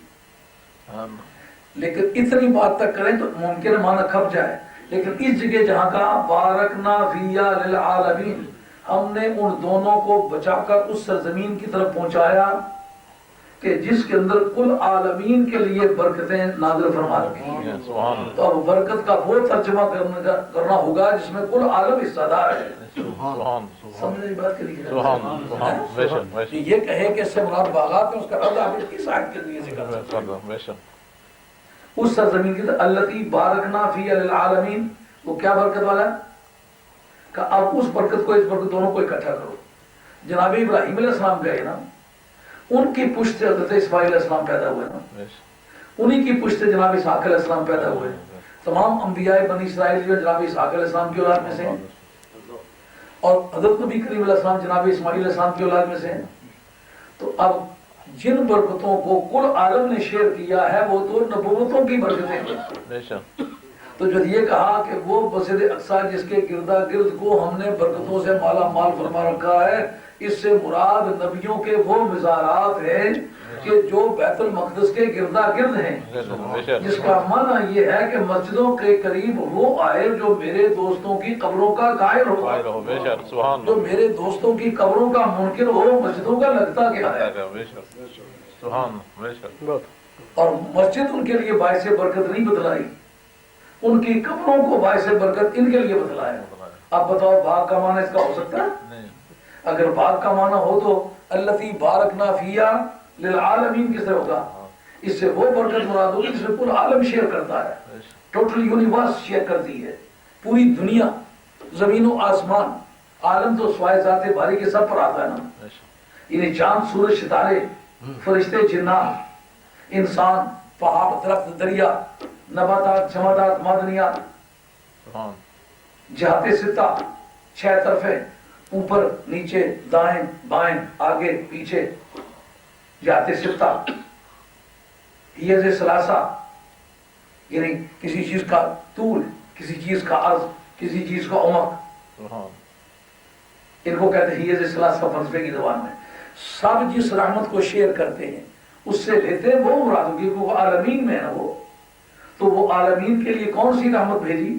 لیکن اتنی بات تک کریں تو ممکن ہے معنی کھپ جائے، لیکن اس جگہ جہاں کا بارکنا فیہا للعالمین، ہم نے ان دونوں کو بچا کر اس سرزمین کی طرف پہنچایا کہ جس کے اندر کل عالمین کے لیے برکتیں نازل فرما رکھی ہیں۔ تو اب برکت کا وہ ترجمہ کرنا ہوگا جس میں کل عالم حصہ دار ہے۔ سمجھے بات کے لیے یہ کہے کہ اس سے مراد باغات میں، اس کا رد آپ کس آیت کے لیے ذکر کرتے ہیں؟ اس سرزمین کی التی بارکنا فیہا للعالمین، وہ کیا برکت والا ہے کہ اب اس برکت کو اس برکت دونوں کو اکٹھا کرو۔ جناب ابراہیم علیہ السلام گئے نا، ان کی پشت سے حضرت اسماعیل علیہ السلام پیدا ہوئے نا، انہی کی پشت سے جناب اسحاق علیہ السلام پیدا ہوئے۔ تمام انبیاء بنی اسرائیل جو جناب اسحاق علیہ السلام کی اولاد میں سے ہیں، اور حضرت نبی کریم علیہ السلام جناب اسماعیل علیہ السلام کی اولاد میں سے ہیں۔ تو اب جن برکتوں کو کل عالم نے شیئر کیا ہے وہ تو نبوتوں کی برکتیں ہیں۔ تو جب یہ کہا کہ وہ مسجد اقصی جس کے گردا گرد کو ہم نے برکتوں سے مالا مال فرما رکھا ہے، اس سے مراد نبیوں کے وہ مزارات ہیں کہ جو بیت المقدس کے گردا گرد ہیں، جس کا معنی یہ ہے کہ مسجدوں کے قریب وہ آئے جو میرے دوستوں کی قبروں کا قائل ہو، جو میرے دوستوں کی قبروں کا منکر ہو، مسجدوں کا لگتا کیا ہے؟ اور مسجد ان کے لیے باعث برکت نہیں بتلائی، ان کی قبروں کو باعث برکت ان کے لیے بتلایا۔ اب بتاؤ باغ کا معنی اس کا ہو سکتا ہے؟ اگر باغ کا معنی ہو تو التی بارکنا فیہا للعالمین کس طرح ہوگا؟ اس سے وہ برکت مراد ہوگی جس میں پورا عالم شیئر کرتا ہے، ٹوٹل یونیورس شیئر کرتی ہے، پوری دنیا، زمین و آسمان، عالم تو سوائے ذات باری کے سب پر آتا ہے نا، یعنی چاند سورج ستارے، فرشتے جنات، انسان، پہاڑ درخت دریا، نباتات جمادات معدنیات، جہات ستہ 6 طرفیں، اوپر نیچے دائیں بائیں آگے پیچھے، جہات ستہ، یز ثلاثہ، یعنی کسی چیز کا طول، کسی چیز کا عرض، کسی چیز کا عمق، ان کو کہتے ہیں یز ثلاثہ فلسفے کی زبان میں۔ سب جس رحمت کو شیئر کرتے ہیں اس سے لیتے ہیں، وہ مراد ہوگی، وہ عالمین میں ہے وہ، تو وہ عالمین کے لیے کون سی رحمت بھیجی؟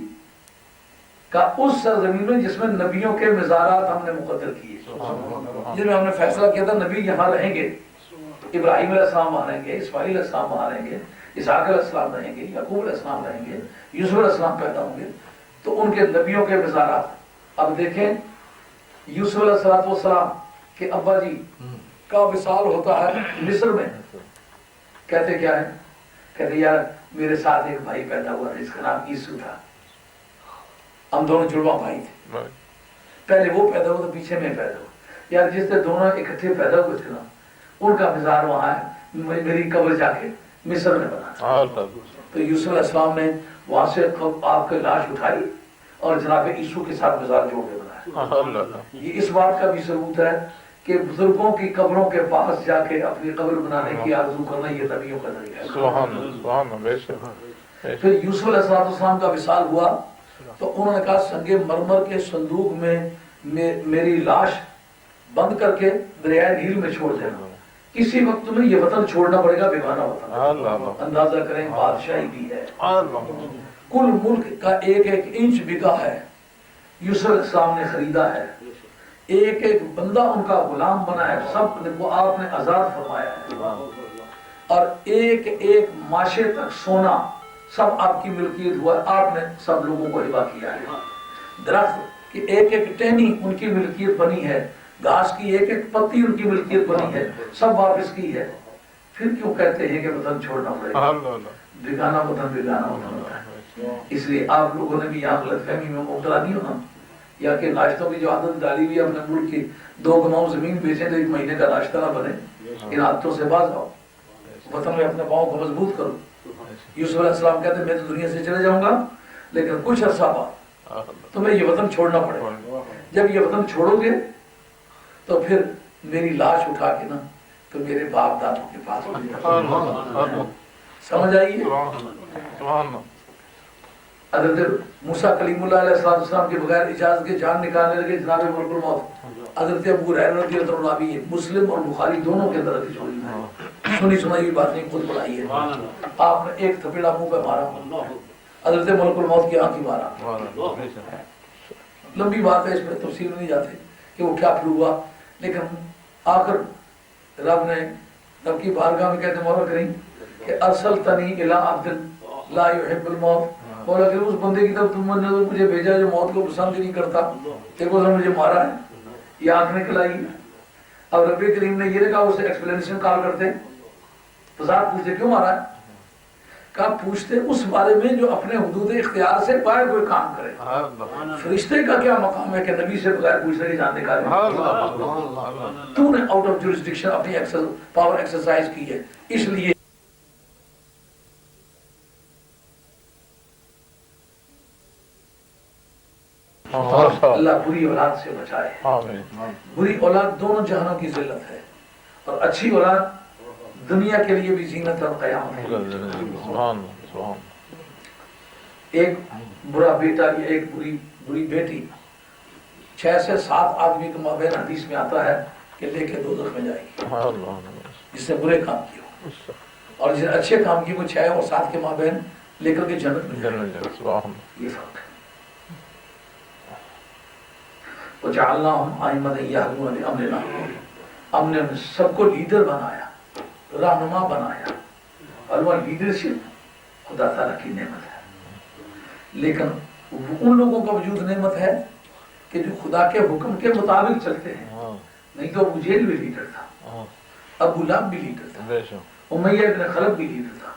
کہ اس سرزمین میں جس میں نبیوں کے مزارات ہم نے مقدر کیے، جس میں ہم نے فیصلہ کیا تھا نبی یہاں رہیں گے، ابراہیم علیہ السلام وہاں رہیں گے، اسماعیل علیہ السلام وہاں رہیں گے، اسحاق علیہ السلام رہیں گے، یعقوب علیہ السلام رہیں گے، یوسف علیہ السلام پیدا ہوں گے، تو ان کے نبیوں کے مزارات۔ اب دیکھیں یوسف علیہ السلام کے ابا جی کا وصال ہوتا ہے مصر میں، کہتے کیا ہے؟ کہتے یار میرے ساتھ ایک بھائی پیدا ہوا تھا، اس کا نام عیسو تھا، ہم دونوں جڑواں بھائی تھے، پہلے وہ پیدا ہوا تو پیچھے میں پیدا ہوا، یار جس سے دونوں اکٹھے پیدا ہوئے تھے نا ان کا مزار وہاں ہے، میری قبر جا کے مصر میں بنا۔ تو یوسف علیہ السلام نے وہاں سے آپ کی لاش اٹھائی اور جناب عیسو کے ساتھ مزار جوڑ کے بنایا۔ یہ اس بات کا بھی ثبوت ہے کہ بزرگوں کی قبروں کے پاس جا کے اپنی قبر بنانے کی آرزو کرنا یہ نبیوں کا طریقہ ہے۔ سبحان اللہ۔ پھر یوسف علیہ السلام کا وصال ہوا تو انہوں نے کہا سنگ مرمر کے صندوق میں میری لاش بند کر کے دریائے نیل میں چھوڑ دینا، کسی وقت تمہیں یہ وطن چھوڑنا پڑے گا، بیگانہ وطن۔ اندازہ کریں بادشاہی بھی ہے، کل ملک کا 1-1 انچ بکا ہے، یوسف علیہ السلام نے خریدا ہے، 1-1 بندہ ان کا غلام بنا ہے، سب کو آپ نے آزاد فرمایا ہے، اور 1-1 ماشے تک سونا سب آپ کی ملکیت ہوا ہے، آپ نے سب لوگوں کو ہبہ کیا ہے، درخت کی 1-1 ٹہنی ان کی ملکیت بنی ہے، گھاس کی 1-1 پتی ان کی ملکیت بنی ہے، سب واپس کی ہے، پھر کیوں کہتے ہیں کہ وطن چھوڑنا پڑے گا؟ بیگانہ وطن بیگانہ وطن ہوتا ہے۔ اس لیے آپ لوگوں نے بھی یہاں غلط فہمی میں مبتلا نہیں ہونا، یا کہ ناشتوں کی جو عادت ڈالی ہوئی ہے اپنے ملک کی، 2 گماؤں زمین بیچیں تو 1 مہینے کا ناشتہ نہ بنے، ان عادتوں سے باز آؤ، وطن میں اپنے پاؤں کو مضبوط کرو۔ یوسف علیہ السلام کہتے ہیں میں تو دنیا سے چلے جاؤں گا لیکن کچھ عرصہ بعد تمہیں یہ وطن چھوڑنا پڑے گا، جب یہ وطن چھوڑو گے تو پھر میری لاش اٹھا کے نا تو میرے باپ دادوں کے پاس سمجھ آئیے۔ حضرت موسیٰ کلیم اللہ علیہ السلام کے بغیر اجازت کے جان نکالنے لگے جناب ملک الموت، حضرت ابو ہریرہ رضی اللہ عنہ بھی مسلم اور بخاری دونوں کے اندر حدیث ہوئی ہے، سنی سنائی ہوئی بات نہیں، خود بڑھائی ہے، آپ نے ایک تھپیڑا منہ پہ مارا، حضرت ملک الموت کی آنکھ ہی مارا۔ لمبی بات ہے، اس میں تفصیل نہیں جاتے کہ وہ کیا پھر ہوا، لیکن آخر رب کی بارگاہ میں کہتے مولا کریم کہ ارسلتنی الی عبد لا یحب الموت، مولا کریم اس بندے کی طرف تم نے مجھے بھیجا جو موت کو پسند ہی نہیں کرتا، دیکھو اس نے مجھے مارا ہے، یہ آنکھ نکل آئی۔ اب رب کریم نے یہ نہیں کہا اسے ایکسپلینیشن کال کرتے، وضاحت پوچھتے کیوں مارا ہے، کہا پوچھتے اس بارے میں جو اپنے حدود اختیار سے باہر کوئی کام کرے۔ فرشتے کا کیا مقام ہے کہ نبی سے بغیر پوچھنے کی جان نکالے؟ تو نے آؤٹ آف جورسڈکشن اپنی پاور ایکسرسائز کی ہے، اس لیے اللہ بری اولاد سے بچائے۔ بری اولاد دونوں جہانوں کی ذلت ہے، اور اچھی اولاد دنیا کے لیے بھی زینت اور قیامت ہے۔ ایک برا بیٹا یا ایک بری بیٹی 6 سے 7 آدمی کے مابین حدیث میں آتا ہے کہ لے کے دوزخ میں جائے گی، جس نے برے کام کیے، اور جس نے اچھے کام کیے وہ 6 اور 7 کے مابین لے کر کے جنت میں جائے گی۔ یہ فرق ہے۔ وَجَعَلْنَاهُمْ أَئِمَّةً يَهْدُونَ بِأَمْرِنَا، ہم نے سب کو لیڈر بنایا، رہنما بنایا، اور وہ لیڈرشپ خدا تعالیٰ کی نعمت ہے، لیکن ان لوگوں کا وجود نعمت ہے کہ جو خدا کے حکم کے مطابق چلتے ہیں، نہیں تو ابو جہل بھی لیڈر تھا، ابو لہب بھی لیڈر تھا، امیہ ابن خلف بھی لیڈر تھا،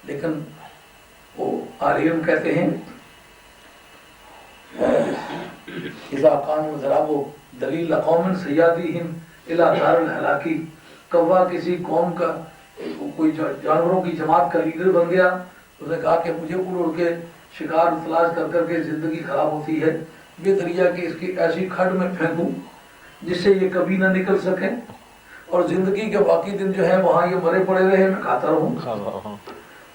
لیکن وہ عالم کہتے ہیں اذا کانوا ضربوا دلیل قوم سیادیہم الی دار الہلاکی، کوا کسی قوم کا کوئی جانوروں کی جماعت کا لیڈر بن گیا، اس نے کہا کہ مجھے اڑ اڑ کے شکار تلاش کر کر کے زندگی خراب ہوتی ہے، یہ دریا کہ اس کی ایسی کھڈ میں پھینکوں جس سے یہ کبھی نہ نکل سکے، اور زندگی کے باقی دن جو ہے وہاں یہ مرے پڑے رہے، میں کھاتا رہوں۔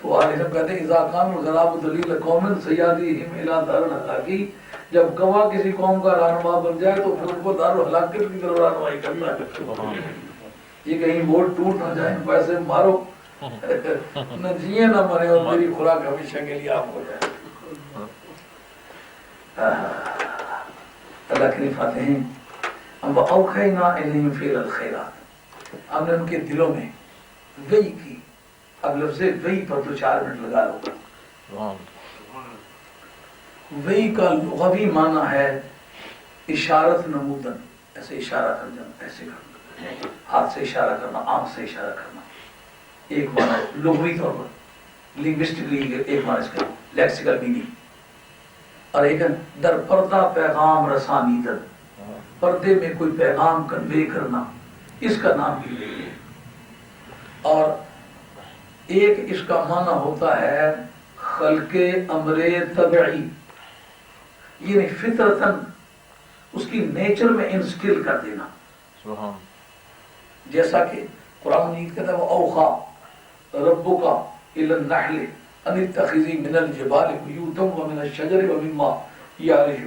تو عالم کہتے ہیں اذا کانوا ضربوا دلیل قوم سیادیہم الی دار الہلاکی، جب گواہ کسی قوم کا رہنما بن جائے تو پھر ان کو دار الہلاکت کی طرف رہنمائی کرتا ہے، یہ کہیں ووٹ ٹوٹ نہ جائیں، پیسے مارو نہ جیے نہ مرے، اور میری خوراک ہمیشہ کے لیے آپ ہو جائے۔ اللہ کریم فرماتے ہیں وَأَوْحَيْنَا إِلَيْهِمْ فِعْلَ الْخَيْرَاتِ، ہم نے ان کے دلوں میں وحی کی۔ اب لفظ وحی پر تو 4 منٹ لگا لو۔ وحی کا لغوی معنی ہے اشارت نمودن، ایسے اشارہ کر جانا، ایسے کرنا، ہاتھ سے اشارہ کرنا، آنکھ سے اشارہ کرنا، ایک معنی لغوی طور پر، لنگوسٹکلی ایک معنی اس کا لیکسیکل میننگ، اور ایک در پردہ پیغام رسانیدن، پردے میں کوئی پیغام کنوے کرنا، اس کا نام بھی وحی ہے۔ اور ایک اس کا معنی ہوتا ہے خلق امر طبعی، یعنی فطرتاً اس کی نیچر میں انسٹل کر دینا، جیسا کہ قرآن مجید کہتا ہے وَأَوْحَىٰ رَبُّكَ إِلَى النَّحْلِ أَنِ اتَّخِذِي مِنَ الْجِبَالِ بُيُوتًا وَمِنَ الشَّجَرِ وَمِمَّا يَعْرِشُ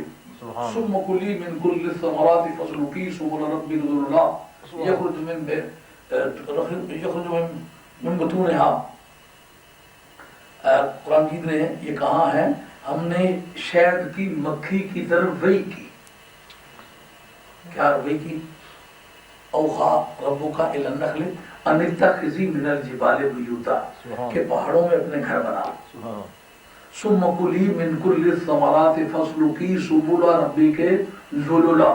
ثُمَّ كُلِي مِن كُلِّ الثَّمَرَاتِ فَاسْلُكِي سُبُلَ رَبِّكَ ذُلُلًا يَخْرُجُ مِن بُطُونِهَا۔ قرآن مجید نے یہ کہا ہے ہم نے شہد کی مکھی کی طرف وحی کی۔ کیا وحی کی؟ اوحیٰ ربک الی النخل ان اتخذی من الجبال بیوتا، کہ پہاڑوں میں اپنے گھر بنا۔ ثم کلی من کل الثمرات فاسلکی سبل ربک ذللا۔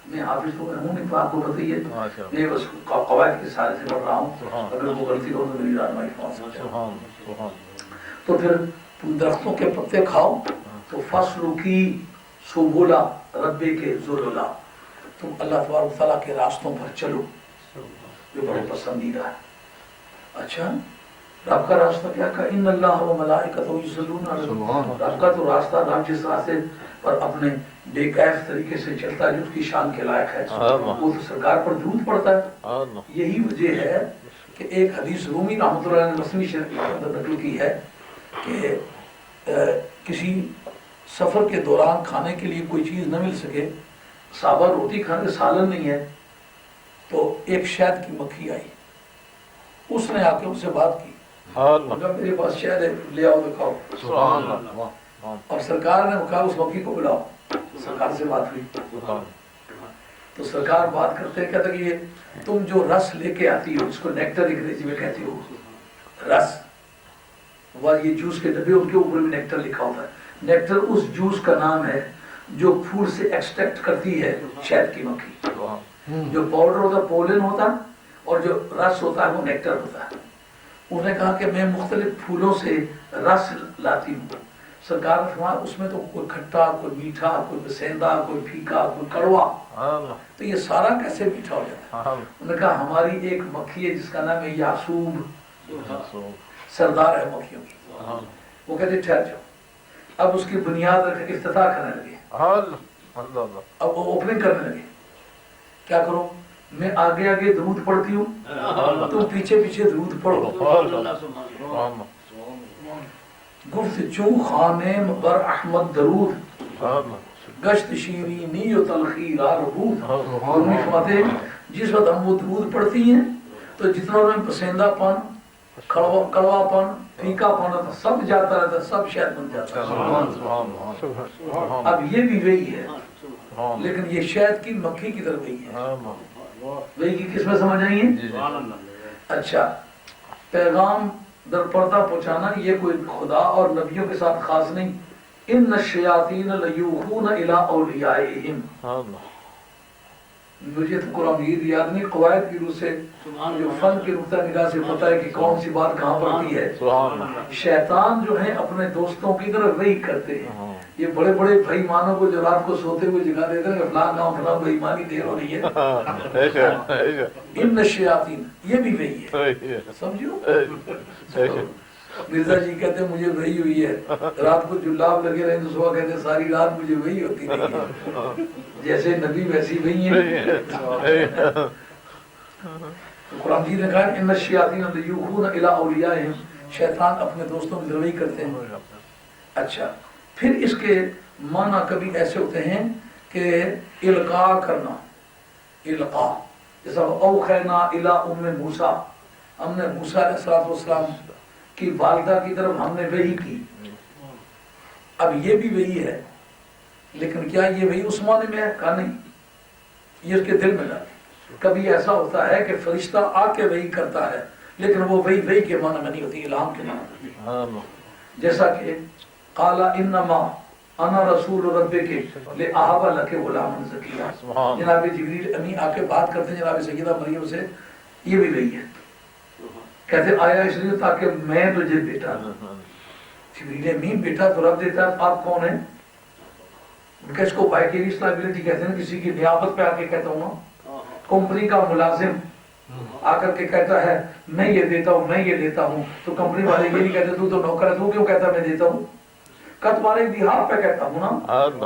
میں حافظ تو ہوں نہیں، آپ کو بتائیے، میں بس قواعد کے سارے سے پڑھ رہا ہوں، اگر وہ غلطی ہو تو میری رہنمائی فرمائیں۔ تو پھر تم درختوں کے پتے کھاؤ تو فاسلکی سبل ربک ذللا، تم اللہ تبارک تعالیٰ کے راستوں پر چلو جو بڑے پسندیدہ ہے۔ اچھا، رب کا راستہ کیا کہا؟ ان اللہ و ملائکتہ یصلون علی النبی، رب کا تو راستہ، رب جس راستے پر اپنے بے کیف طریقے سے چلتا ہے جو اس کی شان کے لائق ہے وہ تو سرکار پر درود پڑتا ہے۔ یہی وجہ ہے کہ ایک حدیث رومی رحمۃ اللہ نے مسنوی شریف کے اندر نقل کی ہے کہ کسی سفر کے دوران کھانے کے لیے کوئی چیز نہ مل سکے، صحابہ روٹی کھانے، سالن نہیں ہے، تو ایک شہد کی مکھی آئی، اس نے آ کے ان سے بات کی، میرے پاس شہد ہے، لے آؤ دکھاؤ، اور سرکار نے کہا اس مکھی کو بلاؤ، سرکار سے بات ہوئی، تو سرکار بات کرتے کہتے کہ یہ تم جو رس لے کے آتی ہو، اس کو نیکٹر انگریزی میں کہتے ہو، رس، وہ یہ جوس کے ڈبے ان کے اوپر بھی نیکٹر لکھا ہوتا ہے، نیکٹر اس جوس کا نام ہے جو پھول سے ایکسٹریکٹ کرتی ہے شہد کی مکھی، جو پاؤڈر ہوتا ہے پولن ہوتا ہے، اور جو رس ہوتا ہے وہ نیکٹر ہوتا ہے۔ انہوں نے کہا کہ میں مختلف پھولوں سے رس لاتی ہوں، سرکار نے فرمایا اس میں تو کوئی کھٹا، کوئی میٹھا، کوئی بسیندہ، کوئی پھیکا، کوئی کڑوا، تو یہ سارا کیسے میٹھا ہو جاتا ہے؟ انہوں نے کہا ہماری ایک مکھی ہے جس کا نام ہے یاسوب، سردار ہے مکھیوں کی، وہ کہتے ٹھہر جاؤ، اب اس کی بنیاد رکھ کے افتتاح کرنے لگے، اب وہ اوپننگ کرنے لگے، کیا کرو؟ میں آگے آگے درود پڑھتی ہوں، تم پیچھے پیچھے درود پڑھو، گفت چون خانے بر احمد درود، گشت شیرینی و تلخی را ربود، فرماتے جس وقت ہم وہ درود پڑھتی ہیں تو جتنا میں پسندہ پن، کڑوا پن، پھیکا پن سب جاتا رہتا، سب شہد بن جاتا ہے۔ اب یہ بھی وہی ہے، لیکن یہ شہد کی مکھی کی طرف وہی ہے، وہی کی کس میں سمجھ آئی ہے؟ اچھا، پیغام در پردہ پہنچانا یہ کوئی خدا اور نبیوں کے ساتھ خاص نہیں، ان الشیاطین لیوحون الی اولیائہم، مجھے تو قرآن مجید یاد نہیں، قواعد کی روح سے جو فن کے نقطہ نگاہ سے پتہ ہے کہ کون سی بات کہاں پڑتی ہے۔ شیطان جو ہیں اپنے دوستوں کی طرف وہی کرتے ہیں، یہ بڑے بڑے بھائی مانوں کو جو رات کو سوتے ہوئے جگا دیتے ہیں کہ فلاں گاؤں فلاں بھائی مانی دیر ہو رہی ہے، ان الشیاطین، یہ بھی وہی ہے، سمجھو۔ مرزا جی کہتے ہیں مجھے وہی ہوئی ہے، رات کو جلاب لگے رہے تو صبح کہتے ہیں ساری رات مجھے وہی ہوتی نہیں ہے، جیسے نبی ویسی وہی ہیں۔ قرآن جی نے کہا ان الشیاطین یوحون الی اولیاءہم، شیطان اپنے دوستوں کی طرف وہی کرتے ہیں۔ اچھا، پھر اس کے معنی کبھی ایسے ہوتے ہیں کہ القاء کرنا، القاء، جیسا اوحینا الی ام موسیٰ، ہم نے موسیٰ علیہ السلام کی والدہ کی طرف ہم نے وحی کی۔ اب یہ بھی وحی ہے، لیکن کیا یہ وحی اس معنی میں ہے؟ کہا نہیں، یہ اس کے دل میں ڈالے۔ کبھی ایسا ہوتا ہے کہ فرشتہ آ کے وحی کرتا ہے، لیکن وہ وحی کے معنی میں نہیں ہوتی، الہام کے معنی میں، جیسا کہ قال انما انا رسول ربک لاہب لک غلاما زکیا، جناب جبریل امی آ کے بات کرتے ہیں جناب سیدہ مریم سے، یہ بھی وحی ہے، کہتے آیا اس لیے تاکہ میں تجھے بیٹا دوں۔ جبریل امی بیٹا تو رب دیتا ہے، آپ کون ہیں؟ ان کا اس کو وائکیریس لائبلٹی کہتے ہیں، کسی کی نیابت پہ آ کے کہتا ہوں نا، کمپنی کا ملازم آ کر کے کہتا ہے میں یہ دیتا ہوں میں یہ دیتا ہوں، تو کمپنی والے یہ نہیں کہتے تو نوکر ہے، تو کیوں کہتا میں دیتا ہوں؟ کہ تمہارے بہاف پہ کہتا ہوں نا،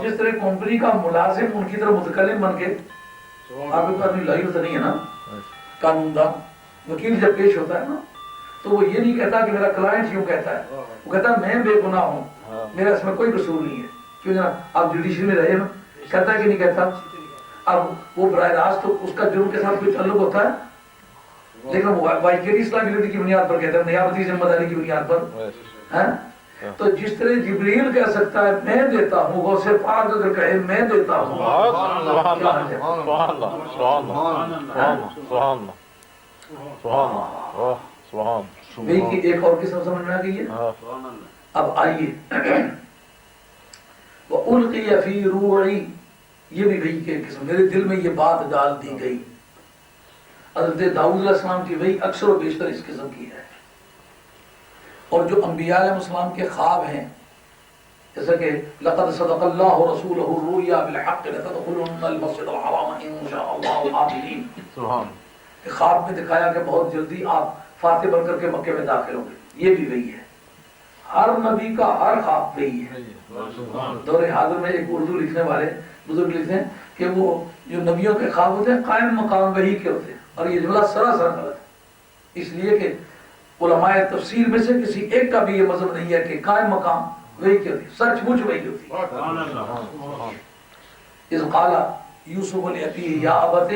جس طرح کمپنی کا ملازم ان کی طرف متکلم بن کے، آپ کو آدمی لائی تو نہیں ہے نا، قانون دان وکیل جب پیش ہوتا ہے نا تو وہ یہ نہیں کہتا کہ میرا کلائنٹ یوں کہتا ہے، وہ کہتا ہے میں بے گناہ ہوں، میرا اس میں کوئی قصور نہیں ہے۔ کیوں جناب آپ جوڈیشری میں رہے نا، کہتا ہے کہ نہیں کہتا؟ اب وہ براہ راست تو اس کا جرم کے ساتھ کوئی تعلق ہوتا ہے، لیکن وہ وائکیریس لائبلٹی کی بنیاد پر کہتا ہے، نیابتی ذمہ داری کی بنیاد پر۔ تو جس طرح جبریل کہہ سکتا ہے میں دیتا ہوں، غوث پاک اگر کہے میں دیتا ہوں، وہی کی ایک اور قسم سمجھ میں آ گئی ہے۔ اب آئیے وَأُلْقِيَ فِي رُوعِي، یہ بھی وحی کے قسم، میرے دل میں یہ بات ڈال دی گئی۔ حضرت داؤد علیہ السلام کی وحی اکثر و بیشتر اس قسم کی ہے، اور جو انبیاء علیہ السلام کے خواب ہیں، جیسا کہ لَقَدْ صَدَقَ اللَّهُ رَسُولَهُ الرُّؤْيَا بِالْحَقِّ لَتَدْخُلُنَّ الْمَسْجِدَ الْحَرَامَ إِن شَاءَ اللَّهُ آمِنِينَ، کہ خواب میں دکھایا کہ بہت جلدی آپ فاتح بن کر کے مکے میں داخل ہوں گے، یہ بھی وحی ہے۔ ہر نبی کا ہر خواب وحی ہے۔ دور حاضر میں ایک اردو لکھنے والے بزرگ لکھتے ہیں کہ وہ جو نبیوں کے خواب ہوتے ہیں قائم مقام وحی کے ہوتے ہیں، اور یہ جملہ سراسر غلط ہے، اس لیے کہ علماء تفسیر میں سے کسی ایک کا بھی یہ مذہب نہیں ہے کہ قائم مقام وحی کی ہوتی ہے، سچ مچ وحی ہوتی ہے۔ اذ قال یوسف لأبیہ یا ابت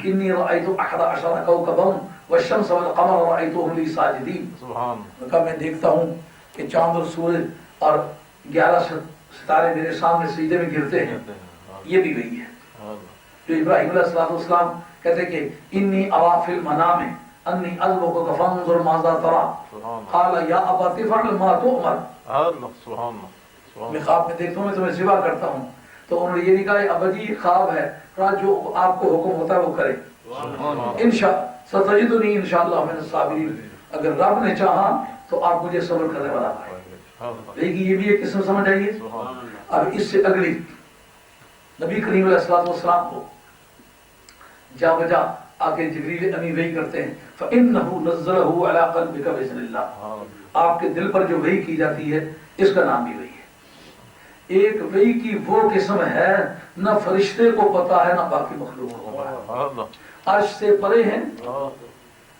انی رأیت 11 کوکبا والشمس والقمر رأیتهم لی ساجدین، کہا میں دیکھتا ہوں کہ چاند اور سورج اور 11 ستارے میرے سامنے سجدے میں گرتے ہیں، یہ بھی وہی ہے۔ جو ابراہیم علیہ السلام کہتے کہ انی ارا فی المنام انی اذبحک فانظر ماذا تری، قال یا ابت افعل ما تؤمر، میں خواب میں دیکھتا ہوں میں تمہیں ذبح کرتا ہوں، تو انہوں نے یہ نہیں کہا ابا جی خواب ہے، کہا جو آپ کو حکم ہوتا ہے وہ کرے، ستجدنی انشاءاللہ من الصابرین، اگر رب نے چاہا تو آپ مجھے صبر کرنے والا پائے۔ لیکن یہ بھی ایک قسم سمجھ آئیے۔ اب اس سے اگلی، نبی کریم علیہ السلام کو جا بجا آ کے جبریل امی وحی کرتے ہیں، فَإِنَّهُ نَزَّلَهُ عَلَىٰ قَلْبِكَ بِإِذْنِ اللَّهِ، آپ کے دل پر جو وحی کی جاتی ہے اس کا نام بھی وحی ہے۔ ایک وحی کی وہ قسم ہے نہ فرشتے کو پتا ہے نہ باقی مخلوق کو پتا ہے، عرش سے پرے ہیں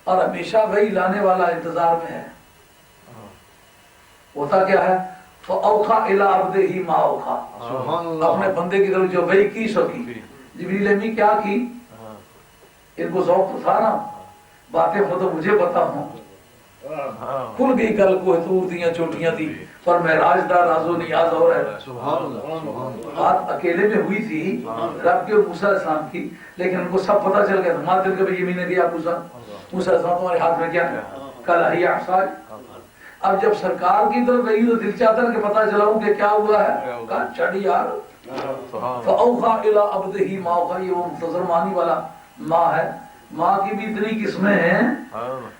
اور ہمیشہ وحی لانے والا انتظار میں ہے۔ ہوتا کیا ہے؟ فَأَوْحَىٰ إِلَىٰ عَبْدِهِ مَا أَوْحَىٰ، اپنے بندے کی طرف جو وحی کی سو کی۔ جبریل امی کیا کی؟ ان کو ذوق تو تھا نا، باتیں خود مجھے پتا ہوں، کھل گئی کل کو طور دیاں چوٹیاں تھی پر معراج دا راز و نیاز اور ہے۔ بات اکیلے میں ہوئی تھی رب کے اور موسیٰ علیہ السلام کی، لیکن ان کو سب پتہ چل گیا تھا۔ ماں دل کے بھی یمین نے دیا موسیٰ علیہ السلام تمہارے ہاتھ میں کیا؟ قال ہی عصای، اب جب سرکار کی طرف گئی تو دل چاہتا ہے کہ پتہ چلاؤں کہ کیا ہوا ہے، کہا چڑھ یار فَأَوْحَى إِلَىٰ عَبْدِهِ مَا أَوْحَىٰ، یہ وہ مختصر معنی والا ماں ہے. ماں کی بھی اتنی قسمیں ہیں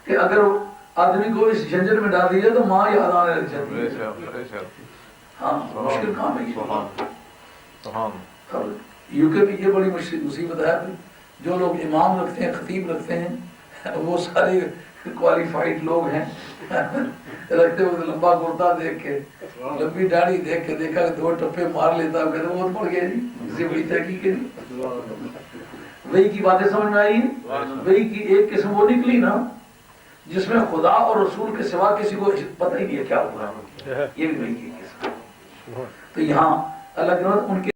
کہ اگر آدمی کو اس جھنجھٹ میں ڈال دیا تو ماں یاد آنے لگ جاتی ہے. ہاں مشکل کام ہے یہ. یو کے بھی یہ بڑی مصیبت ہے. جو لوگ امام رکھتے ہیں، خطیب رکھتے ہیں، وہ سارے کوالیفائڈ لوگ ہیں. رکھتے وقت لمبا کرتا دیکھ کے، لمبی داڑھی دیکھ کے دیکھا کہ 2 ٹپے مار لیتا ہے، کہتے وہ پڑ گیا جی، اسے بڑی تحقیق ہے جی. وہی کی باتیں سمجھ میں آئی ہیں. وہی کی ایک قسم وہ نکلی نا جس میں خدا اور رسول کے سوا کسی کو پتہ ہی نہیں ہے کیا ہوا. یہ بھی وہی کی قسم. تو یہاں اللہ کے ان کے